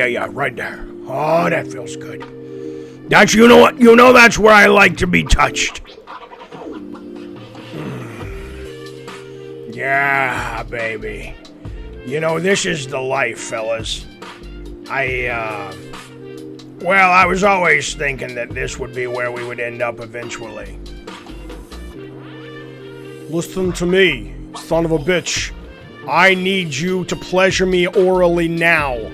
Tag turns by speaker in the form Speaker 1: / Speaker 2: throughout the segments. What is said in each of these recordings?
Speaker 1: Yeah, right there. Oh, that feels good. That's, you know what? You know that's where I like to be touched. Yeah, baby. You know, this is the life, fellas. I was always thinking that this would be where we would end up eventually. Listen to me, son of a bitch. I need you to pleasure me orally now.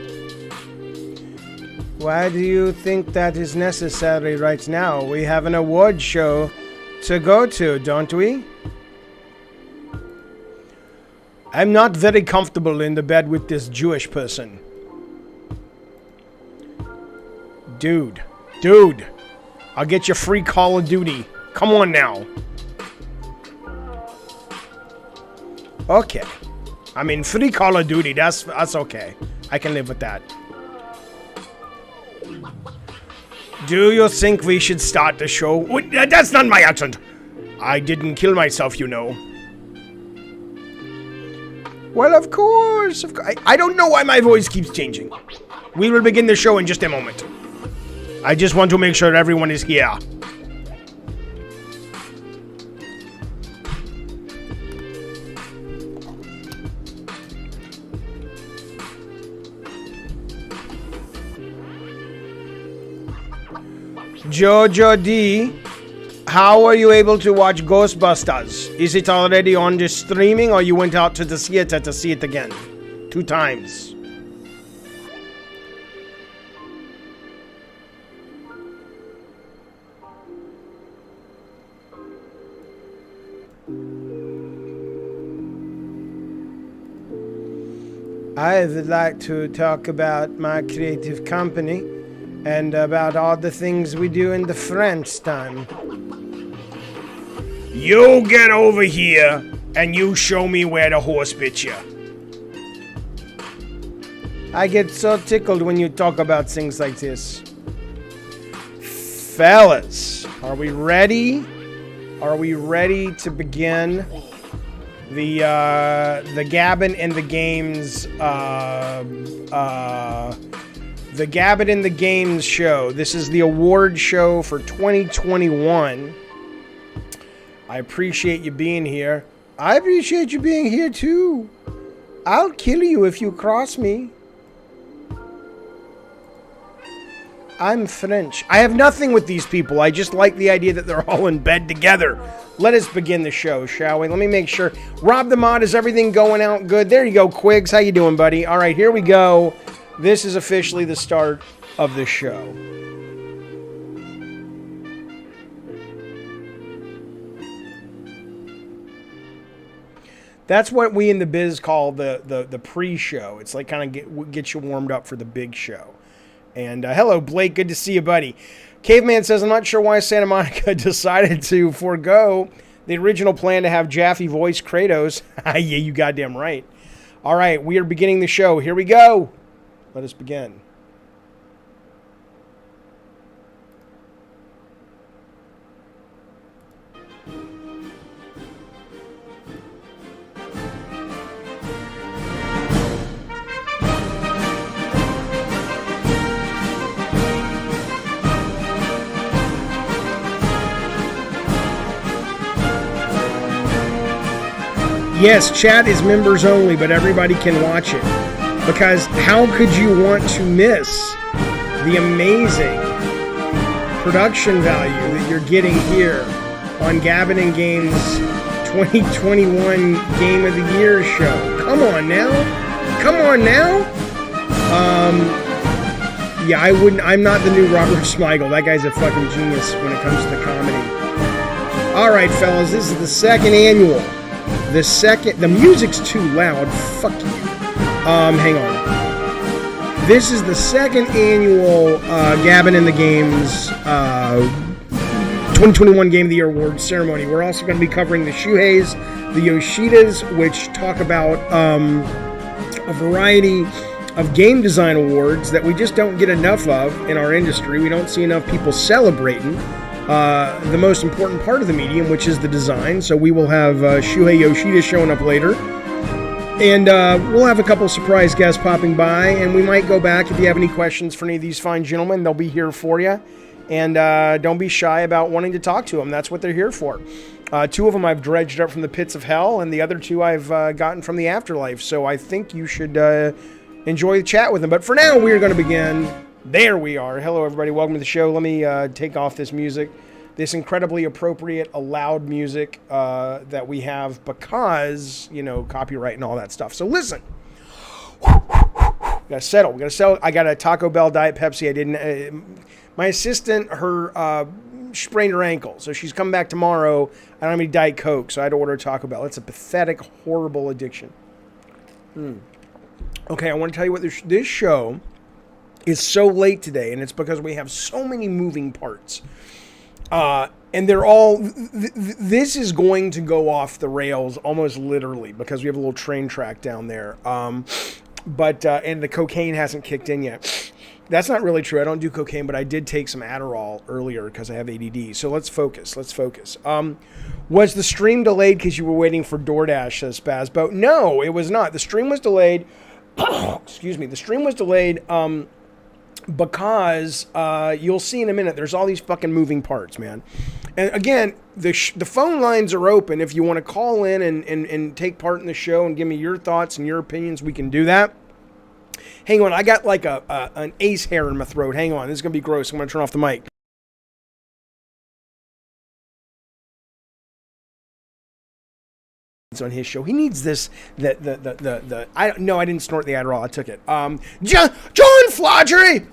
Speaker 2: Why do you think that is necessary right now? We have an award show to go to, don't we? I'm not very comfortable in the bed with this Jewish person. Dude, I'll get you free Call of Duty. Come on now. Okay. I mean, free Call of Duty, that's okay. I can live with that. Do you think we should start the show? Wait, that's not my accent. I didn't kill myself, you know. Well, of course. I don't know why my voice keeps changing. We will begin the show in just a moment. I just want to make sure everyone is here. Jojo D, how are you able to watch Ghostbusters? Is it already on the streaming or you went out to the theater to see it again? 2 times. I would like to talk about my creative company and about all the things we do in the French time.
Speaker 1: You get over here and you show me where the horse bit you.
Speaker 2: I get so tickled when you talk about things like this. Fellas, are we ready? Are we ready to begin the Gabbin' in the Games the Gabbin' in the Games show? This is the award show for 2021. I appreciate you being here. I appreciate you being here too. I'll kill you if you cross me. I'm French. I have nothing with these people. I just like the idea that they're all in bed together. Let us begin the show, shall we? Let me make sure. Rob the Mod, is everything going out good? There you go, Quigs. How you doing, buddy? All right, here we go. This is officially the start of the show. That's what we in the biz call the pre-show. It's like kind of get you warmed up for the big show. And hello, Blake. Good to see you, buddy. Caveman says, I'm not sure why Santa Monica decided to forego the original plan to have Jaffe voice Kratos. Yeah, you goddamn right. All right, we are beginning the show. Here we go. Let us begin. Yes, chat is members only, but everybody can watch it. Because how could you want to miss the amazing production value that you're getting here on Gabbin' and Games 2021 Game of the Year show? Come on now. Come on now. Yeah, I'm not the new Robert Smigel. That guy's a fucking genius when it comes to comedy. All right, fellas, this is the second annual. The music's too loud. Fuck you. Hang on. This is the second annual Gabbin' in the Games 2021 Game of the Year Awards ceremony. We're also going to be covering the Shuheis, the Yoshidas, which talk about a variety of game design awards that we just don't get enough of in our industry. We don't see enough people celebrating the most important part of the medium, which is the design. So we will have Shuhei Yoshida showing up later. And we'll have a couple surprise guests popping by, and we might go back. If you have any questions for any of these fine gentlemen, they'll be here for you. And don't be shy about wanting to talk to them. That's what they're here for. Two of them I've dredged up from the pits of hell, and the other two I've gotten from the afterlife. So I think you should enjoy the chat with them. But for now, we are going to begin. There we are. Hello, everybody. Welcome to the show. Let me take off this music. This incredibly appropriate, loud music that we have because, copyright and all that stuff. So listen. We gotta settle. I got a Taco Bell Diet Pepsi. I didn't. My assistant, her sprained her ankle, so she's coming back tomorrow. I don't have any Diet Coke, so I had to order Taco Bell. It's a pathetic, horrible addiction. Okay, I want to tell you what this show is so late today, and it's because we have so many moving parts. And they're all, this is going to go off the rails almost literally because we have a little train track down there. And the cocaine hasn't kicked in yet. That's not really true. I don't do cocaine, but I did take some Adderall earlier because I have ADD. So let's focus. Was the stream delayed because you were waiting for DoorDash, says Spazbo? No, it was not. The stream was delayed. Excuse me. The stream was delayed, because you'll see in a minute, there's all these fucking moving parts, man. And again, the phone lines are open. If you want to call in and take part in the show and give me your thoughts and your opinions, we can do that. Hang on, I got like an ace hair in my throat. Hang on, this is going to be gross. I'm going to turn off the mic. On his show, he needs this. I didn't snort the Adderall. I took it. John Flaughery.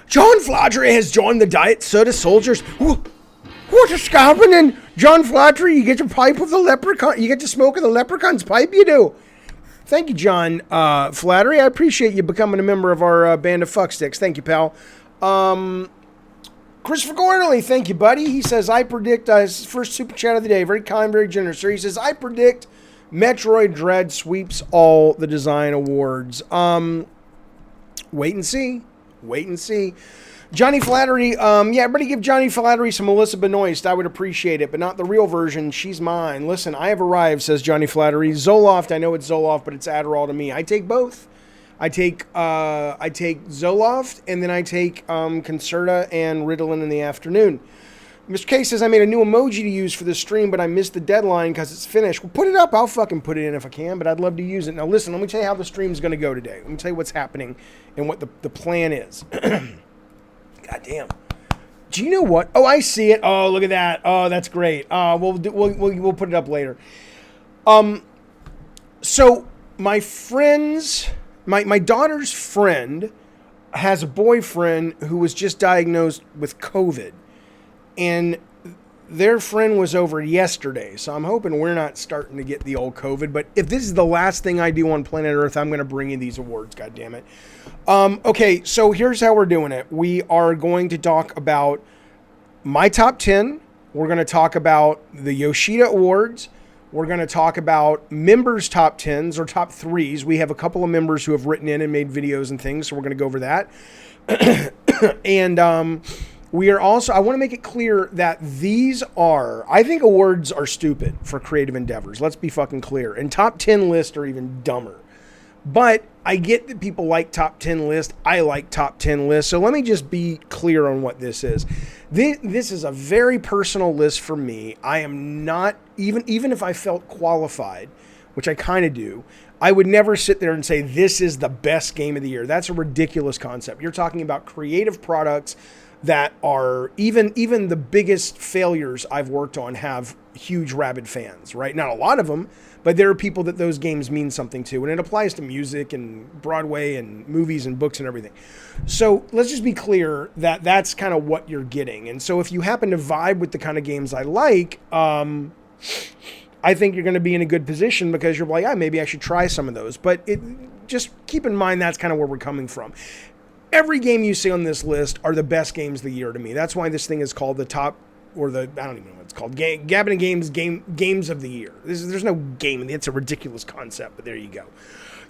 Speaker 2: John Flaughery has joined the Diet Soda Soldiers. What is happening, John Flaughery? You get to pipe with the leprechaun. You get to smoke with the leprechaun's pipe. You do. Thank you, John Flaughery. I appreciate you becoming a member of our band of fucksticks. Thank you, pal. Christopher Gornley, thank you, buddy. He says, I predict, his first super chat of the day, very kind, very generous. Sir. He says, I predict Metroid Dread sweeps all the design awards. Wait and see. Johnny Flattery, everybody give Johnny Flattery some Melissa Benoist. I would appreciate it, but not the real version. She's mine. Listen, I have arrived, says Johnny Flattery. Zoloft, I know it's Zoloft, but it's Adderall to me. I take both. I take Zoloft, and then I take Concerta and Ritalin in the afternoon. Mr. K says, I made a new emoji to use for this stream, but I missed the deadline because it's finished. Well, put it up. I'll fucking put it in if I can, but I'd love to use it. Now, listen, let me tell you how the stream's going to go today. Let me tell you what's happening and what the plan is. God damn. Do you know what? Oh, I see it. Oh, look at that. Oh, that's great. We'll put it up later. So my friends... My daughter's friend has a boyfriend who was just diagnosed with COVID. And their friend was over yesterday. So I'm hoping we're not starting to get the old COVID. But if this is the last thing I do on planet Earth, I'm going to bring you these awards, goddammit. Okay, so here's how we're doing it. We are going to talk about my top 10. We're going to talk about the Yoshida Awards. We're going to talk about members' top 10s or top 3s. We have a couple of members who have written in and made videos and things, so we're going to go over that. And we are also, I want to make it clear that I think awards are stupid for creative endeavors. Let's be fucking clear. And top 10 lists are even dumber. But I get that people like top 10 lists. I like top 10 lists. So let me just be clear on what this is. This is a very personal list for me. I am not, even if I felt qualified, which I kind of do, I would never sit there and say this is the best game of the year. That's a ridiculous concept. You're talking about creative products that are even the biggest failures I've worked on have huge rabid fans, right? Not a lot of them, but there are people that those games mean something to, and it applies to music and Broadway and movies and books and everything. So let's just be clear that that's kind of what you're getting. And so if you happen to vibe with the kind of games I like, I think you're going to be in a good position because you're like, maybe I should try some of those. But just keep in mind that's kind of where we're coming from. Every game you see on this list are the best games of the year to me. That's why this thing is called the top, or I don't even know what it's called, Gabbing Games of the Year. There's no game. It's a ridiculous concept, but there you go.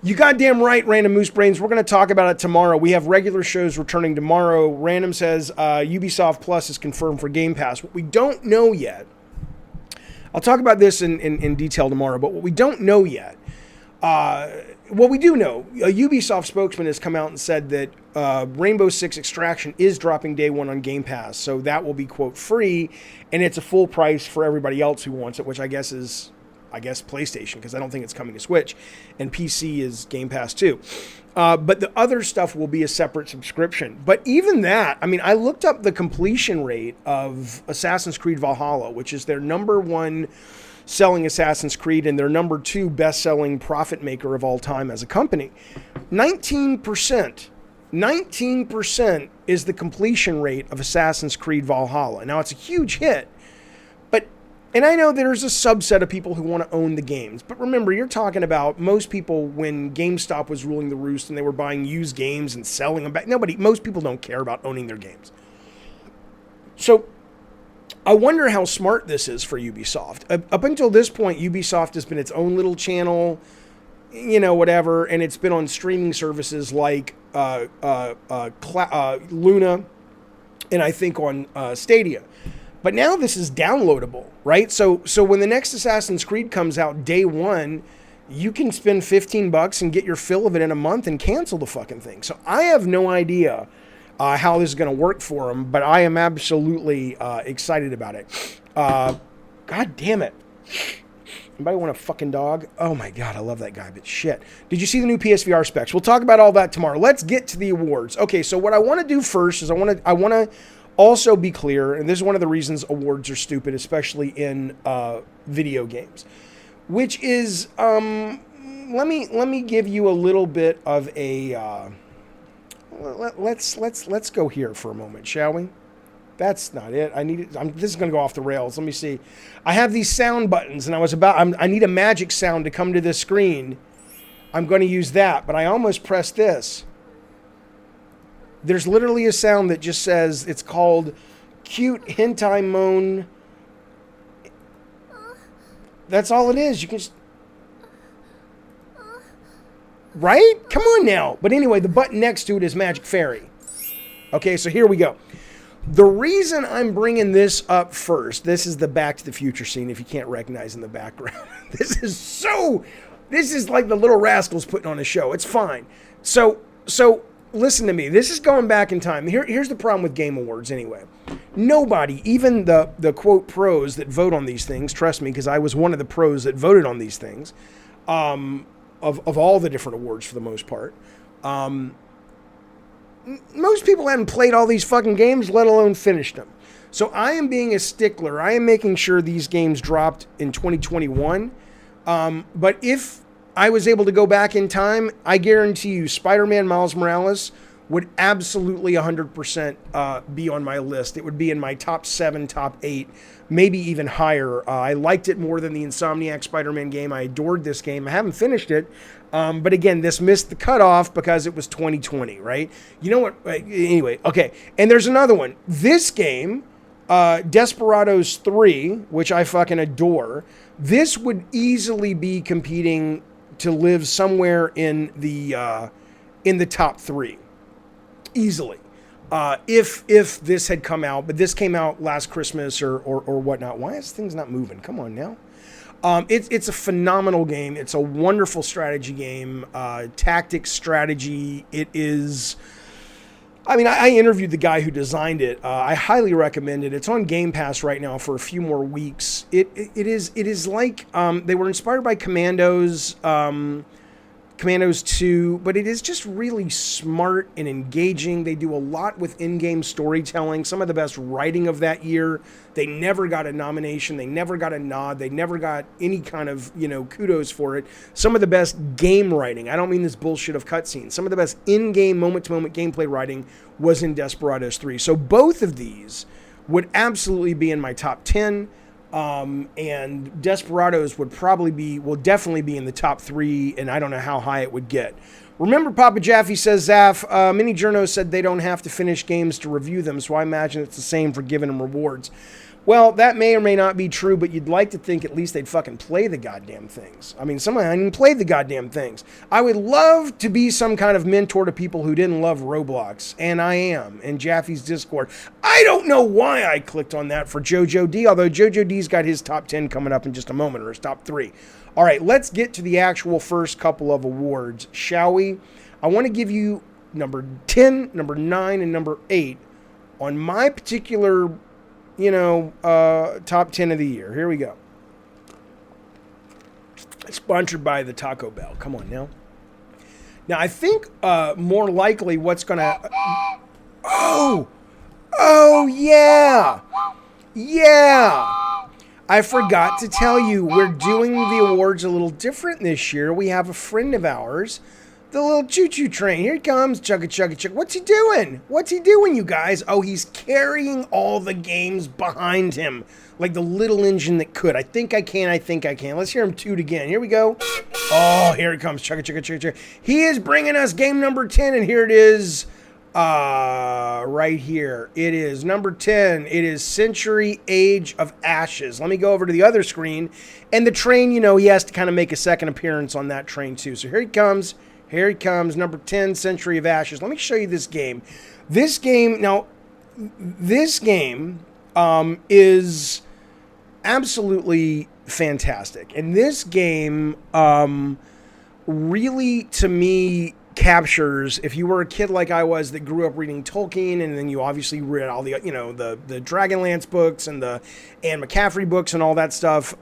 Speaker 2: You goddamn right, Random Moose Brains. We're going to talk about it tomorrow. We have regular shows returning tomorrow. Random says Ubisoft Plus is confirmed for Game Pass. What we don't know yet, I'll talk about this in detail tomorrow, but what we don't know yet, what we do know, a Ubisoft spokesman has come out and said that Rainbow Six Extraction is dropping day one on Game Pass, so that will be, quote, free, and it's a full price for everybody else who wants it, which I guess is PlayStation, because I don't think it's coming to Switch, and PC is Game Pass too. But the other stuff will be a separate subscription. But even that, I mean, I looked up the completion rate of Assassin's Creed Valhalla, which is their number one selling Assassin's Creed and their number two best-selling profit maker of all time as a company. 19%. 19% is the completion rate of Assassin's Creed Valhalla. Now, it's a huge hit, and I know there's a subset of people who want to own the games. But remember, you're talking about most people when GameStop was ruling the roost and they were buying used games and selling them back. Most people don't care about owning their games. So I wonder how smart this is for Ubisoft. Up until this point, Ubisoft has been its own little channel, whatever, and it's been on streaming services like Luna and I think on Stadia. But now this is downloadable, right? So when the next Assassin's Creed comes out day one, you can spend $15 and get your fill of it in a month and cancel the fucking thing. So I have no idea how this is going to work for them, but I am absolutely excited about it. God damn it. Anybody want a fucking dog? Oh my God, I love that guy, but shit. Did you see the new PSVR specs? We'll talk about all that tomorrow. Let's get to the awards. Okay, so what I want to do first is I want to also be clear, and this is one of the reasons awards are stupid, especially in video games, which is let me give you a little bit of a let's go here for a moment, shall we? That's not it. This is going to go off the rails. Let me see. I have these sound buttons, and I need a magic sound to come to this screen. I'm going to use that, but I almost pressed this. There's literally a sound that just says, it's called Cute Hentai Moan. That's all it is. You can just... Right? Come on now. But anyway, the button next to it is Magic Fairy. Okay, so here we go. The reason I'm bringing this up first, this is the Back to the Future scene, if you can't recognize in the background. This is like the Little Rascals putting on a show. It's fine. So listen to me. This is going back in time. Here's the problem with Game Awards anyway. Nobody, even the quote pros that vote on these things, trust me, because I was one of the pros that voted on these things, of all the different awards for the most part. Most people hadn't played all these fucking games, let alone finished them. So I am being a stickler. I am making sure these games dropped in 2021. But if I was able to go back in time, I guarantee you Spider-Man Miles Morales would absolutely 100% be on my list. It would be in my top 7, top 8, maybe even higher. I liked it more than the Insomniac Spider-Man game. I adored this game. I haven't finished it. But again, this missed the cutoff because it was 2020, right? You know what? Anyway, okay. And there's another one. This game, Desperados 3, which I fucking adore, this would easily be competing to live somewhere in the top 3. Easily. If this had come out, but this came out last Christmas or whatnot. Why is things not moving? Come on now. It's a phenomenal game. It's a wonderful strategy game, tactics strategy. It is. I mean, I interviewed the guy who designed it. I highly recommend it. It's on Game Pass right now for a few more weeks. It is like they were inspired by Commandos. Commandos 2, but it is just really smart and engaging. They do a lot with in-game storytelling, some of the best writing of that year. They never got a nomination. They never got a nod. They never got any kind of, kudos for it. Some of the best game writing. I don't mean this bullshit of cutscenes. Some of the best in-game, moment-to-moment gameplay writing was in Desperados 3. So both of these would absolutely be in my top 10. And Desperados will definitely be in the top 3, and I don't know how high it would get. Remember, Papa Jaffe says, Zaf, many journos said they don't have to finish games to review them, so I imagine it's the same for giving them rewards. Well, that may or may not be true, but you'd like to think at least they'd fucking play the goddamn things. I mean, some of them played the goddamn things. I would love to be some kind of mentor to people who didn't love Roblox, and I am, in Jaffe's Discord. I don't know why I clicked on that for Jojo D, although Jojo D's got his top 10 coming up in just a moment, or his top 3. All right, let's get to the actual first couple of awards, shall we? I want to give you number 10, number 9, and number 8 on my particular top 10 of the year. Here we go. It's sponsored by the Taco Bell. Come on now. Now, I think more likely what's going to... Oh, yeah. Yeah. I forgot to tell you, we're doing the awards a little different this year. We have a friend of ours, the little choo-choo train. Here he comes. Chugga, chugga, chugga. What's he doing? What's he doing, you guys? Oh, he's carrying all the games behind him like the little engine that could. I think I can. Let's hear him toot again. Here we go. Oh, here it comes. Chugga, chugga, chugga, chugga. He is bringing us game number 10, and here it is right here. It is number 10. It is Century Age of Ashes. Let me go over to the other screen. And the train, he has to kind of make a second appearance on that train, too. So here he comes. Here he comes, number 10, Century of Ashes. Let me show you this game. This game is absolutely fantastic. And this game really, to me, captures, if you were a kid like I was that grew up reading Tolkien, and then you obviously read all the, the Dragonlance books and the Anne McCaffrey books and all that stuff,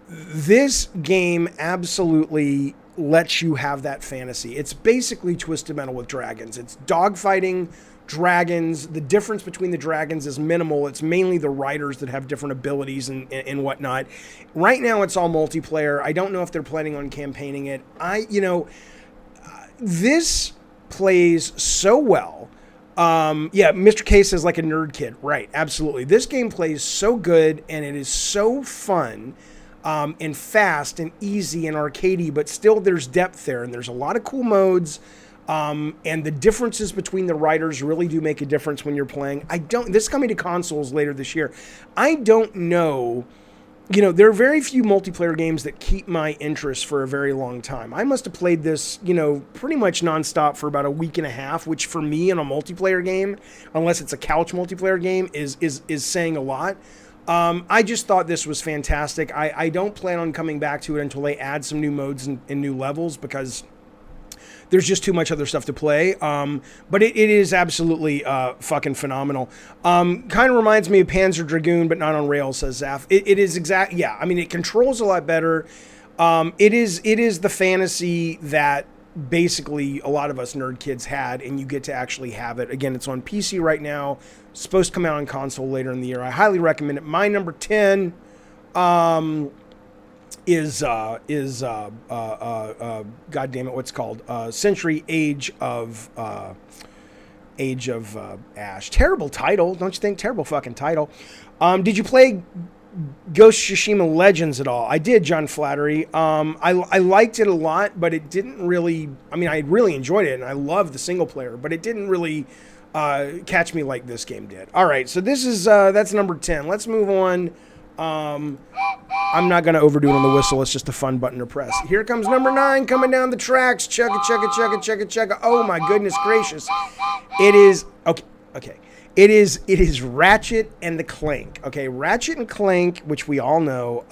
Speaker 2: this game absolutely lets you have that fantasy. It's basically Twisted Metal with dragons. It's dogfighting dragons. The difference between the dragons is minimal. It's mainly the riders that have different abilities and whatnot. Right now, it's all multiplayer. I don't know if they're planning on campaigning it. This plays so well. Mr. K says like a nerd kid. Right, absolutely. This game plays so good, and it is so fun. And fast and easy and arcadey, but still there's depth there, and there's a lot of cool modes, and the differences between the riders really do make a difference when you're playing. This is coming to consoles later this year. I don't know, there are very few multiplayer games that keep my interest for a very long time. I must have played this, pretty much nonstop for about a week and a half, which for me in a multiplayer game, unless it's a couch multiplayer game, is saying a lot. I just thought this was fantastic. I don't plan on coming back to it until they add some new modes and new levels, because there's just too much other stuff to play. But it is absolutely fucking phenomenal. Kind of reminds me of Panzer Dragoon, but not on rails, says Zaf. It is exact. Yeah, I mean, it controls a lot better. It is the fantasy that basically a lot of us nerd kids had, and you get to actually have it. Again, it's on PC right now. It's supposed to come out on console later in the year. I highly recommend it. My number 10 is God damn it, what's it called? Century Age of Ash. Terrible title, don't you think? Terrible fucking title. Did you play Ghost Tsushima Legends at all? I did, John Flattery. I liked it a lot, but it didn't really... I mean, I really enjoyed it, and I loved the single player, but it didn't really catch me like this game did. All right, so this is that's number 10. Let's move on. I'm not going to overdo it on the whistle. It's just a fun button to press. Here comes number 9 coming down the tracks. Chugga, chugga, chugga, chugga, chugga. Oh, my goodness gracious. It is... Okay, Okay. It is Ratchet and the Clank. Okay, Ratchet and Clank, which we all know.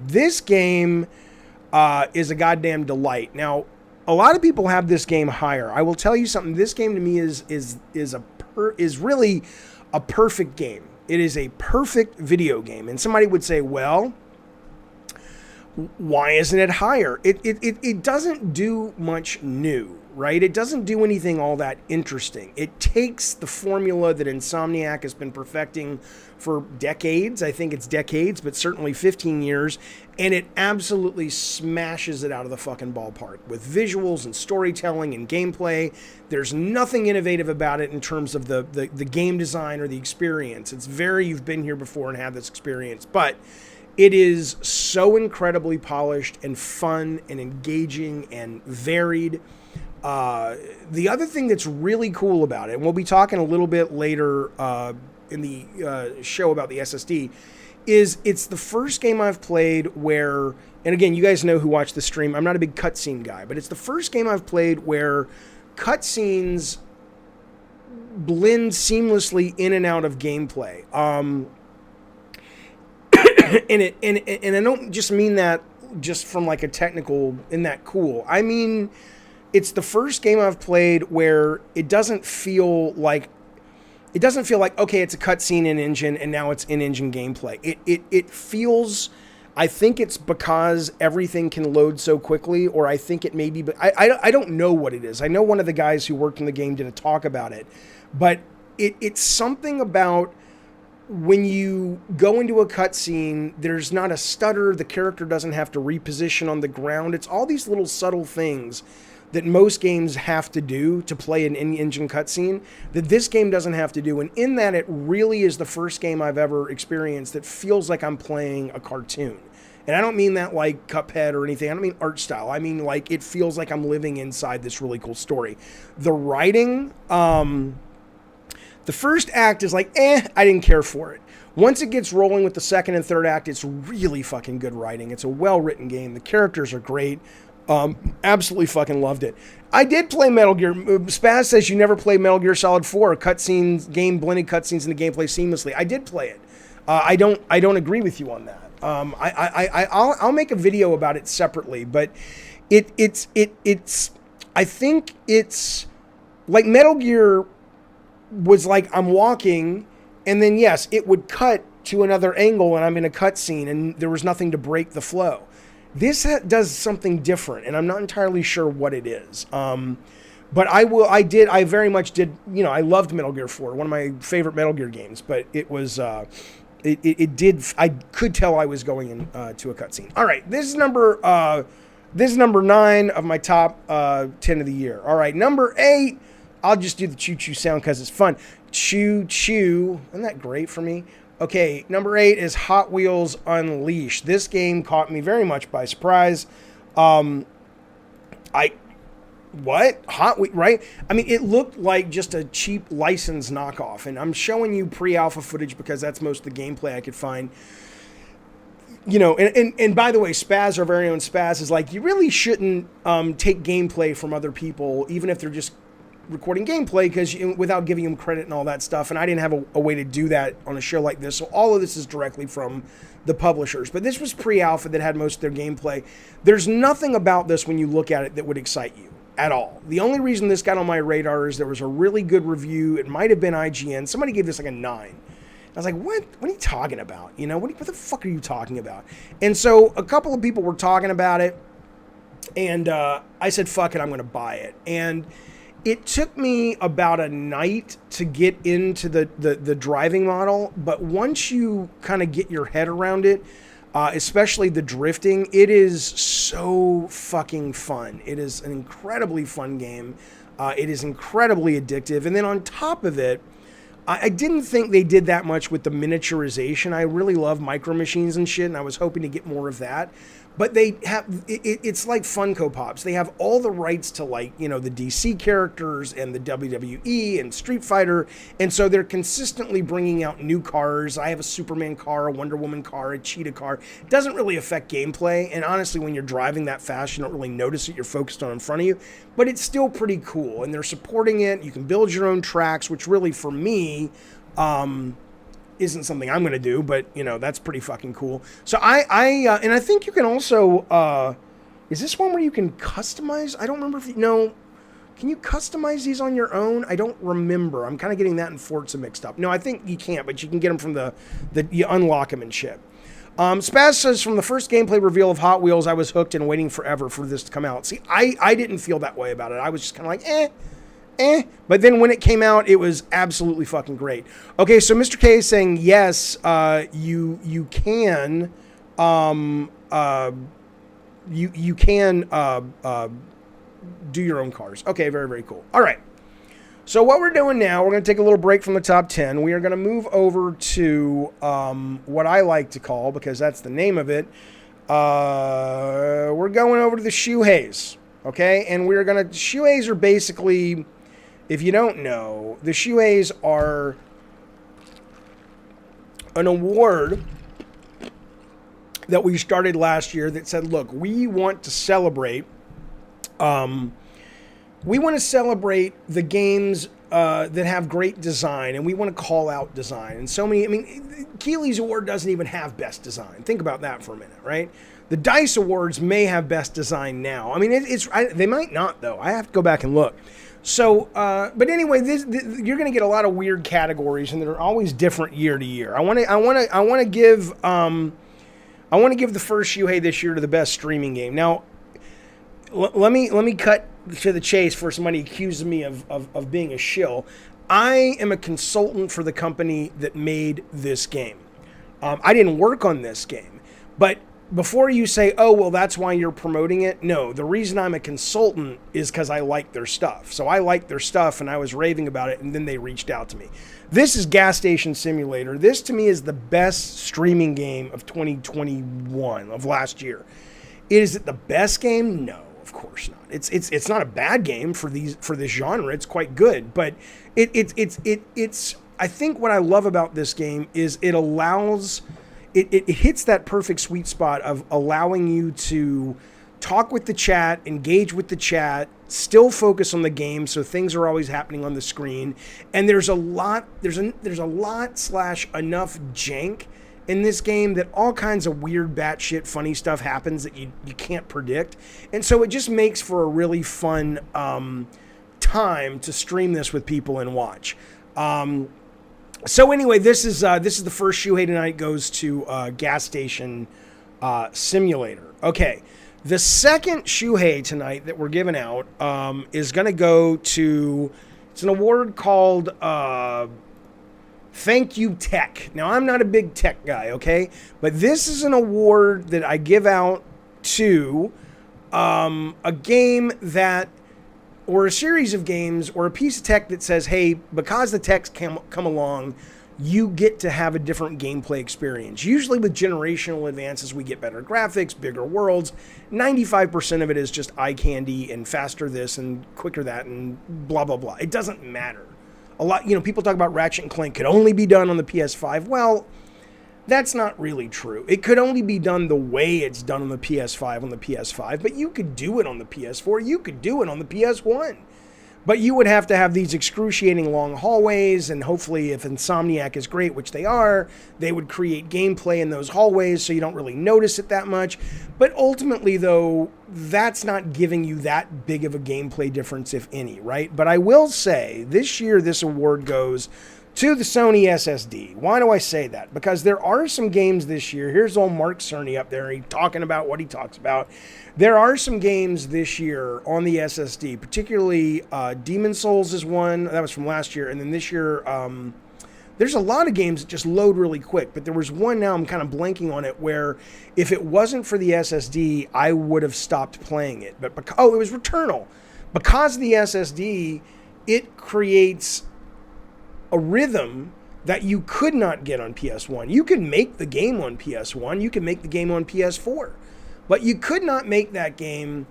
Speaker 2: This game is a goddamn delight. Now, a lot of people have this game higher. I will tell you something. This game to me is really a perfect game. It is a perfect video game. And somebody would say, well, why isn't it higher? It doesn't do much new, right? It doesn't do anything all that interesting. It takes the formula that Insomniac has been perfecting for decades. I think it's decades, but certainly 15 years. And it absolutely smashes it out of the fucking ballpark with visuals and storytelling and gameplay. There's nothing innovative about it in terms of the game design or the experience. It's very, you've been here before and had this experience, but it is so incredibly polished and fun and engaging and varied. The other thing that's really cool about it, and we'll be talking a little bit later in the show about the SSD, is it's the first game I've played where, and again, you guys know who watched the stream, I'm not a big cutscene guy, but it's the first game I've played where cutscenes blend seamlessly in and out of gameplay. And I don't just mean that just from like a technical, in that cool. I mean, it's the first game I've played where it doesn't feel like, okay, it's a cutscene in engine and now it's in engine gameplay. It feels, I think it's because everything can load so quickly, or I think it may be, but I don't know what it is. I know one of the guys who worked in the game did a talk about it, but it's something about when you go into a cutscene, there's not a stutter, the character doesn't have to reposition on the ground. It's all these little subtle things that most games have to do to play an in-engine cutscene that this game doesn't have to do. And in that, it really is the first game I've ever experienced that feels like I'm playing a cartoon. And I don't mean that like Cuphead or anything. I don't mean art style. I mean like it feels like I'm living inside this really cool story. The writing, the first act is like, I didn't care for it. Once it gets rolling with the second and third act, it's really fucking good writing. It's a well-written game. The characters are great. Absolutely fucking loved it. I did play Metal Gear. Spaz says you never played Metal Gear Solid 4. Cutscenes, game blended cutscenes into gameplay seamlessly. I did play it. I don't agree with you on that. I'll make a video about it separately, but it's I think it's like Metal Gear was like I'm walking, and then yes, it would cut to another angle, and I'm in a cutscene, and there was nothing to break the flow. This does something different, and I'm not entirely sure what it is. But I very much did. You know, I loved Metal Gear 4, one of my favorite Metal Gear games. But it was, it did. I could tell I was going into a cutscene. All right, this is number 9 of my top 10 of the year. All right, number 8. I'll just do the choo-choo sound because it's fun. Choo-choo. Isn't that great for me? Okay, number 8 is Hot Wheels Unleashed. This game caught me very much by surprise. Hot Wheels, right? I mean, it looked like just a cheap license knockoff, and I'm showing you pre-alpha footage because that's most of the gameplay I could find. You know, and by the way, Spaz, our very own Spaz, is like, you really shouldn't take gameplay from other people, even if they're just recording gameplay, because without giving them credit and all that stuff. And I didn't have a way to do that on a show like this. So all of this is directly from the publishers. But this was pre-alpha that had most of their gameplay. There's nothing about this when you look at it that would excite you at all. The only reason this got on my radar is there was a really good review. It might have been IGN. Somebody gave this like a 9. I was like, what are you talking about? You know, what the fuck are you talking about? And so a couple of people were talking about it, and I said, fuck it, I'm going to buy it. And it took me about a night to get into the driving model, but once you kind of get your head around it, especially the drifting, it is so fucking fun. It is an incredibly fun game. It is incredibly addictive. And then on top of it, I didn't think they did that much with the miniaturization. I really love micro machines and shit, and I was hoping to get more of that. but they have it's like Funko Pops. They have all the rights to, like, you know, the DC characters and the WWE and Street Fighter, and so they're consistently bringing out new cars. I have a Superman car, a Wonder Woman car, a Cheetah car. It doesn't really affect gameplay, and honestly, when you're driving that fast, you don't really notice it. You're focused on in front of you, but it's still pretty cool, and they're supporting it. You can build your own tracks, which really, for me, isn't something I'm going to do, but, you know, that's pretty fucking cool. So and I think you can also, is this one where you can customize? I don't remember if can you customize these on your own? I don't remember. I'm kind of getting that and Forza mixed up. No, I think you can't, but you can get them from you unlock them and shit. Spaz says, from the first gameplay reveal of Hot Wheels, I was hooked and waiting forever for this to come out. See, I didn't feel that way about it. I was just kind of like, but then when it came out, it was absolutely fucking great. Okay, so Mr. K is saying, yes, you can, you can do your own cars. Okay, very, very cool. All right. So what we're doing now, we're going to take a little break from the top 10. We are going to move over to what I like to call, because that's the name of it, we're going over to the Shuheis. Okay, and we're going to, Shuheis are basically, if you don't know, the Shuheis are an award that we started last year that said, look, we want to celebrate the games that have great design, and we want to call out design. And so many, I mean, Keeley's Award doesn't even have best design. Think about that for a minute, right? The DICE Awards may have best design now. I mean, they might not, though. I have to go back and look. So, but anyway, you're going to get a lot of weird categories, and they're always different year to year. I want to give the first Shuhei this year to the best streaming game. Now, let me cut to the chase for somebody accuses me of being a shill. I am a consultant for the company that made this game. I didn't work on this game, but before you say, oh, well, that's why you're promoting it. No, the reason I'm a consultant is because I like their stuff. So I liked their stuff and I was raving about it, and then they reached out to me. This is Gas Station Simulator. This to me is the best streaming game of 2021, of last year. Is it the best game? No, of course not. It's not a bad game for this genre. It's quite good, but it's I think what I love about this game is it allows it hits that perfect sweet spot of allowing you to talk with the chat, engage with the chat, still focus on the game, so things are always happening on the screen. And there's a lot / enough jank in this game that all kinds of weird batshit funny stuff happens that you can't predict. And so it just makes for a really fun time to stream this with people and watch. So anyway, this is the first Shuhei tonight, goes to Gas Station Simulator. Okay, the second Shuhei tonight that we're giving out is going to go to, it's an award called Thank You Tech. Now, I'm not a big tech guy, okay? But this is an award that I give out to a game that, or a series of games, or a piece of tech that says, hey, because the tech's come along, you get to have a different gameplay experience. Usually with generational advances, we get better graphics, bigger worlds. 95% of it is just eye candy and faster this and quicker that and blah, blah, blah. It doesn't matter. A lot, people talk about Ratchet & Clank could only be done on the PS5. Well, that's not really true. It could only be done the way it's done on the PS5, but you could do it on the PS4. You could do it on the PS1. But you would have to have these excruciating long hallways, and hopefully if Insomniac is great, which they are, they would create gameplay in those hallways so you don't really notice it that much. But ultimately, though, that's not giving you that big of a gameplay difference, if any, right? But I will say, this year, this award goes to the Sony SSD. Why do I say that? Because there are some games this year. Here's old Mark Cerny up there. He's talking about what he talks about. There are some games this year on the SSD, particularly Demon Souls is one. That was from last year. And then this year, there's a lot of games that just load really quick. But there was one, now I'm kind of blanking on it, where if it wasn't for the SSD, I would have stopped playing it. But it was Returnal. Because of the SSD, it creates a rhythm that you could not get on PS1. You can make the game on PS1. You can make the game on PS4. But you could not make that game,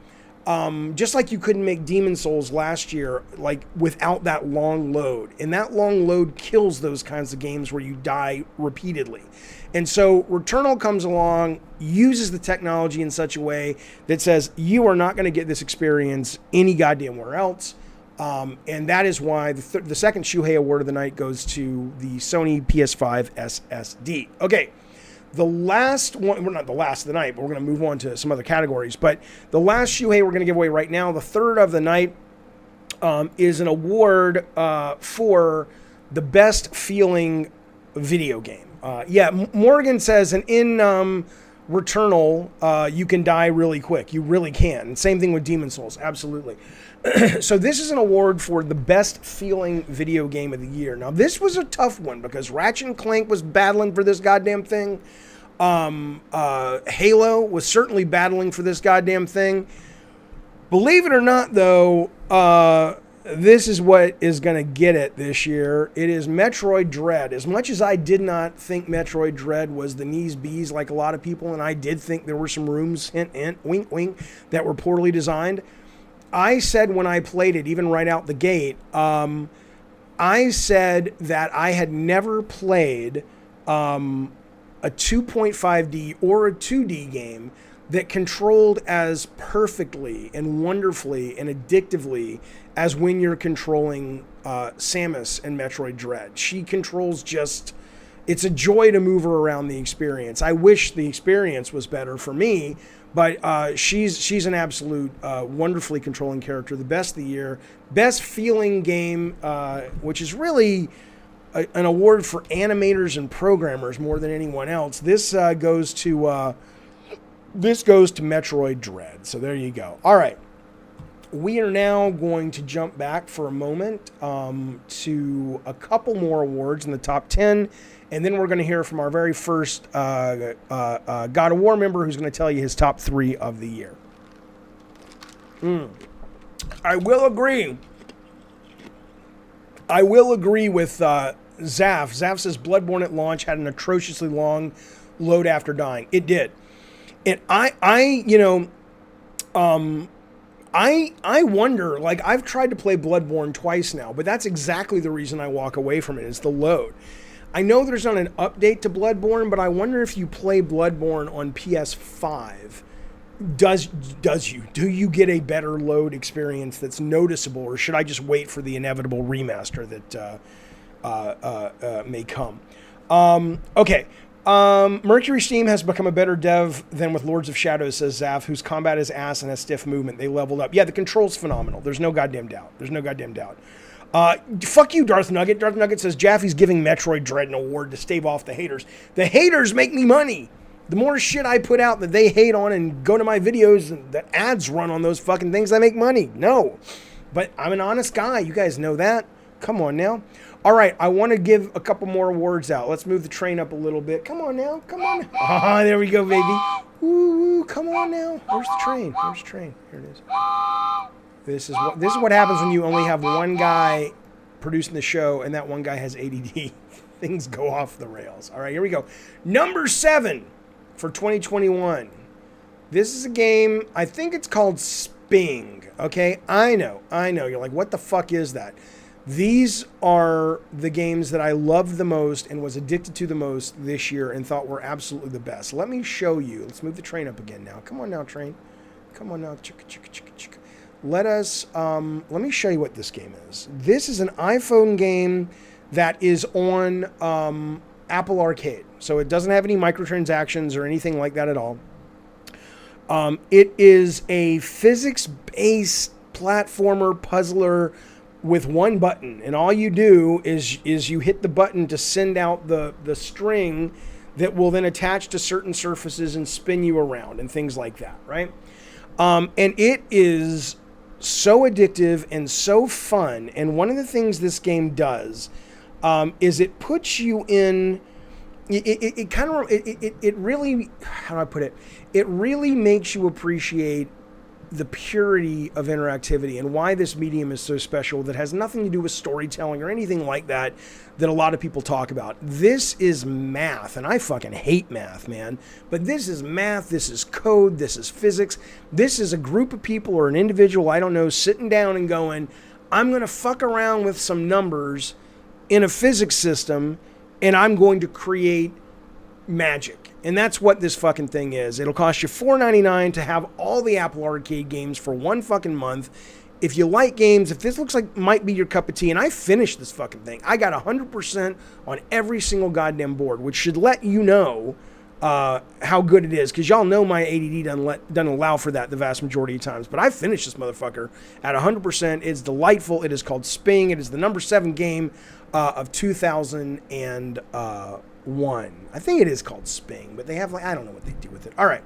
Speaker 2: just like you couldn't make Demon Souls last year, like without that long load. And that long load kills those kinds of games where you die repeatedly. And so Returnal comes along, uses the technology in such a way that says you are not going to get this experience any goddamn where else. And that is why the second Shuhei Award of the night goes to the Sony PS5 SSD. Okay. The last one, well, not the last of the night, but we're going to move on to some other categories. But the last Shuhei we're going to give away right now, the third of the night, is an award for the best feeling video game. Morgan says, and in Returnal, you can die really quick. You really can. And same thing with Demon Souls. Absolutely. So this is an award for the best feeling video game of the year. Now, this was a tough one because Ratchet & Clank was battling for this goddamn thing. Halo was certainly battling for this goddamn thing. Believe it or not, though, this is what is going to get it this year. It is Metroid Dread. As much as I did not think Metroid Dread was the knees bees like a lot of people, and I did think there were some rooms, hint, hint, wink, wink, that were poorly designed, I said when I played it, even right out the gate, I said that I had never played a 2.5D or a 2D game that controlled as perfectly and wonderfully and addictively as when you're controlling Samus in Metroid Dread. She controls just... It's a joy to move her around the experience. I wish the experience was better for me, but she's an absolute wonderfully controlling character. The best of the year. Best feeling game, which is really an award for animators and programmers more than anyone else. This goes to Metroid Dread. So there you go. All right. We are now going to jump back for a moment to a couple more awards in the top 10. And then we're going to hear from our very first God of War member who's going to tell you his top 3 of the year. I will agree. I will agree with Zaf. Zaf says Bloodborne at launch had an atrociously long load after dying. It did. And I wonder, like, I've tried to play Bloodborne twice now, but that's exactly the reason I walk away from it, is the load. I know there's not an update to Bloodborne, but I wonder if you play Bloodborne on PS5, do you get a better load experience that's noticeable, or should I just wait for the inevitable remaster that may come? Okay. Mercury Steam has become a better dev than with Lords of Shadows, says Zaf, whose combat is ass and has stiff movement. They leveled up. Yeah, the control's phenomenal. There's no goddamn doubt. Fuck you, Darth Nugget. Darth Nugget says Jaffe's giving Metroid Dread an award to stave off the haters. The haters make me money. The more shit I put out that they hate on and go to my videos and the ads run on those fucking things, I make money. No. But I'm an honest guy. You guys know that. Come on now. All right, I want to give a couple more awards out. Let's move the train up a little bit. Come on now. Come on. Ah, there we go, baby. Ooh, come on now. Where's the train? Here it is. This is what happens when you only have one guy producing the show and that one guy has ADD. Things go off the rails. All right, here we go. Number 7 for 2021. This is a game, I think it's called Sping. Okay, I know. You're like, what the fuck is that? These are the games that I loved the most and was addicted to the most this year and thought were absolutely the best. Let me show you. Let's move the train up again now. Come on now, train. Come on now. Let me show you what this game is. This is an iPhone game that is on Apple Arcade. So it doesn't have any microtransactions or anything like that at all. It is a physics-based platformer puzzler with one button, and all you do is you hit the button to send out the string that will then attach to certain surfaces and spin you around and things like that, right? And it is so addictive and so fun. And one of the things this game does is it puts you in. It really, how do I put it? It really makes you appreciate the purity of interactivity and why this medium is so special that has nothing to do with storytelling or anything like that that a lot of people talk about. This is math, and I fucking hate math, man. But this is math, this is code, this is physics. This is a group of people or an individual, I don't know, sitting down and going, I'm going to fuck around with some numbers in a physics system, and I'm going to create magic. And that's what this fucking thing is. It'll cost you $4.99 to have all the Apple Arcade games for 1 fucking month. If you like games, if this looks like might be your cup of tea, and I finished this fucking thing. I got 100% on every single goddamn board, which should let you know how good it is, because y'all know my ADD doesn't allow for that the vast majority of times. But I finished this motherfucker at 100%. It's delightful. It is called Sping. It is the number 7 game of 2001. I think it is called Sping, but they have I don't know what they do with it. All right,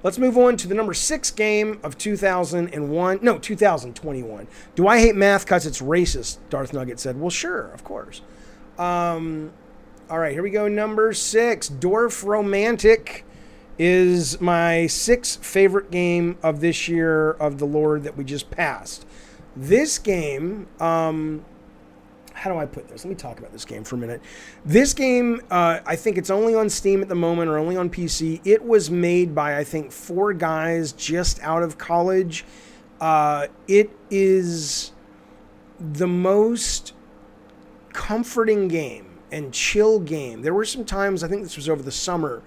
Speaker 2: let's move on to the number 6 game of 2021. Do I hate math because it's racist? Darth Nugget said. Well, sure, of course. All right, here we go. Number 6, Dwarf Romantic is my 6th favorite game of this year of the Lord that we just passed. This game, how do I put this? Let me talk about this game for a minute. This game, I think it's only on Steam at the moment or only on PC. It was made by, I think, 4 guys just out of college. It is the most comforting game and chill game. There were some times, I think this was over the summer,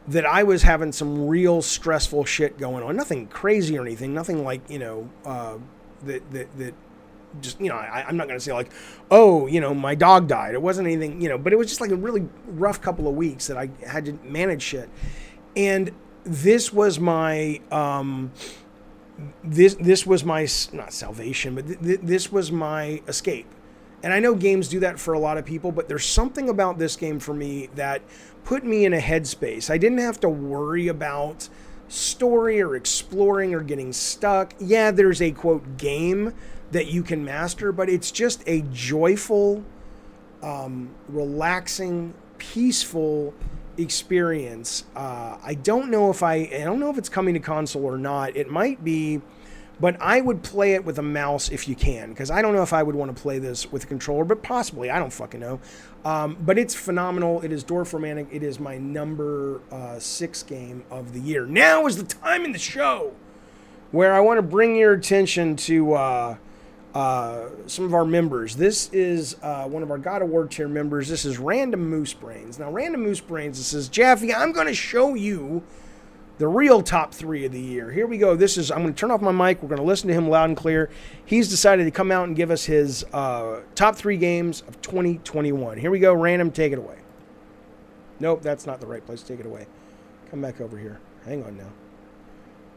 Speaker 2: that I was having some real stressful shit going on. Nothing crazy or anything. Nothing like, that just, I'm not going to say like, oh, my dog died. It wasn't anything, but it was just like a really rough couple of weeks that I had to manage shit. And this was my, this was my, not salvation, but this was my escape. And I know games do that for a lot of people, but there's something about this game for me that put me in a headspace. I didn't have to worry about story or exploring or getting stuck. Yeah, there's a quote game that you can master, but it's just a joyful, relaxing, peaceful experience. I don't know if it's coming to console or not. It might be, but I would play it with a mouse if you can, because I don't know if I would want to play this with a controller, but possibly. I don't fucking know. But it's phenomenal. It is Dwarf Romantic. It is my number 6 game of the year. Now is the time in the show where I want to bring your attention to some of our members. This is one of our God of War tier members. This is Random Moose Brains. Now, Random Moose Brains says, Jaffe, I'm going to show you the real top 3 of the year. Here we go. I'm going to turn off my mic. We're going to listen to him loud and clear. He's decided to come out and give us his top 3 games of 2021. Here we go. Random, take it away. Nope, that's not the right place to take it away. Come back over here. Hang on now.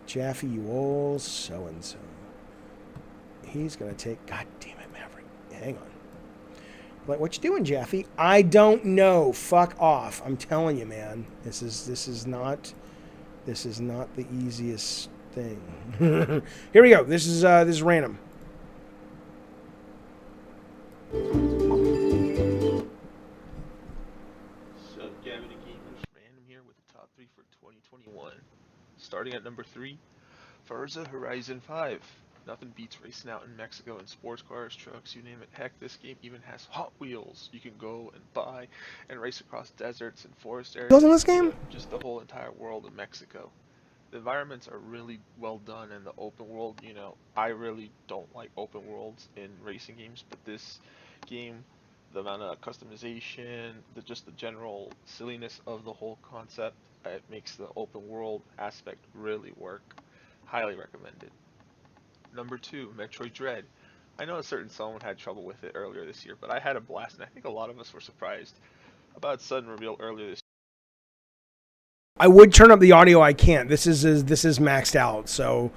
Speaker 2: Jaffe, you old so-and-so. He's going to take... God damn it, Maverick. Hang on. Like, what you doing, Jaffe? I don't know. Fuck off. I'm telling you, man. This is not the easiest thing. Here we go. This is random.
Speaker 3: Sup, Gavin and Gamers, Random here with the top 3 for 2021. Starting at number 3, Forza Horizon 5. Nothing beats racing out in Mexico in sports cars, trucks, you name it. Heck, this game even has Hot Wheels. You can go and buy and race across deserts and forest areas.
Speaker 2: In this game?
Speaker 3: Just the whole entire world of Mexico. The environments are really well done, and the open world, I really don't like open worlds in racing games, but this game, the amount of customization, just the general silliness of the whole concept, it makes the open world aspect really work. Highly recommended. Number 2, Metroid Dread. I know a certain someone had trouble with it earlier this year, but I had a blast, and I think a lot of us were surprised about its sudden reveal earlier this year.
Speaker 2: I would turn up the audio. I can't. This is maxed out. So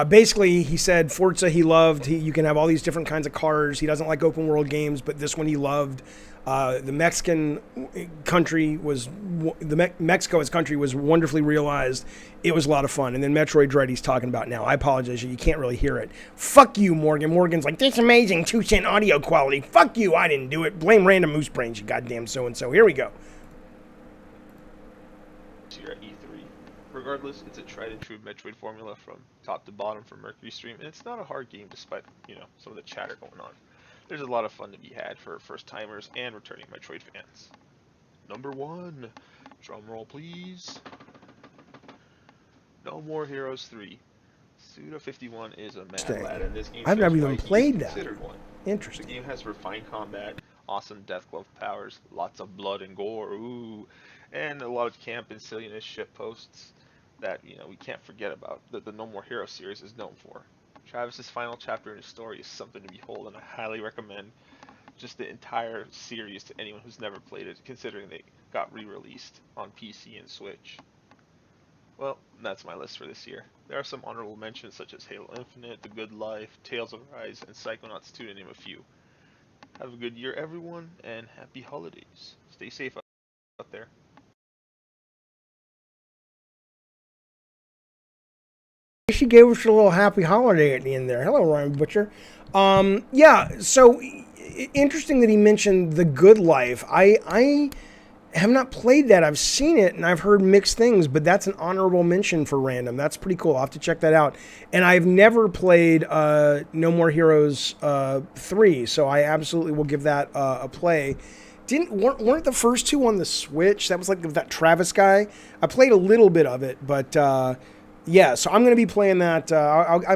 Speaker 2: basically, he said Forza he loved. You can have all these different kinds of cars. He doesn't like open world games, but this one he loved. The Mexican country was Mexico as country was wonderfully realized. It was a lot of fun. And then Metroid Dread he's talking about now. I apologize, you can't really hear it. Fuck you, Morgan. Morgan's like, this amazing 2-cent audio quality. Fuck you, I didn't do it. Blame Random Moose Brains, you goddamn so-and-so. Here we go.
Speaker 3: Here at E3. Regardless, it's a tried and true Metroid formula from top to bottom for Mercury Stream, and it's not a hard game despite, some of the chatter going on. There's a lot of fun to be had for first timers and returning Metroid fans. Number 1, drum roll please. No More Heroes 3. Suda51 is a mad lad, and this game
Speaker 2: I've never
Speaker 3: shows
Speaker 2: even
Speaker 3: why he's
Speaker 2: played that.
Speaker 3: considered one.
Speaker 2: Interesting.
Speaker 3: The game has refined combat, awesome death glove powers, lots of blood and gore, ooh, and a lot of camp and silliness ship posts that we can't forget about. That the No More Heroes series is known for. Travis's final chapter in his story is something to behold, and I highly recommend just the entire series to anyone who's never played it, considering they got re-released on PC and Switch. Well, that's my list for this year. There are some honorable mentions such as Halo Infinite, The Good Life, Tales of Rise, and Psychonauts 2 to name a few. Have a good year everyone, and happy holidays. Stay safe out there.
Speaker 2: She gave us a little happy holiday at the end there. Hello, Ryan Butcher. Yeah, so interesting that he mentioned The Good Life. I have not played that. I've seen it and I've heard mixed things, but that's an honorable mention for Random. That's pretty cool. I'll have to check that out. And I've never played No More Heroes 3, so I absolutely will give that a play. Weren't the first two on the Switch? That was like that Travis guy. I played a little bit of it, but yeah, so I'm going to be playing that.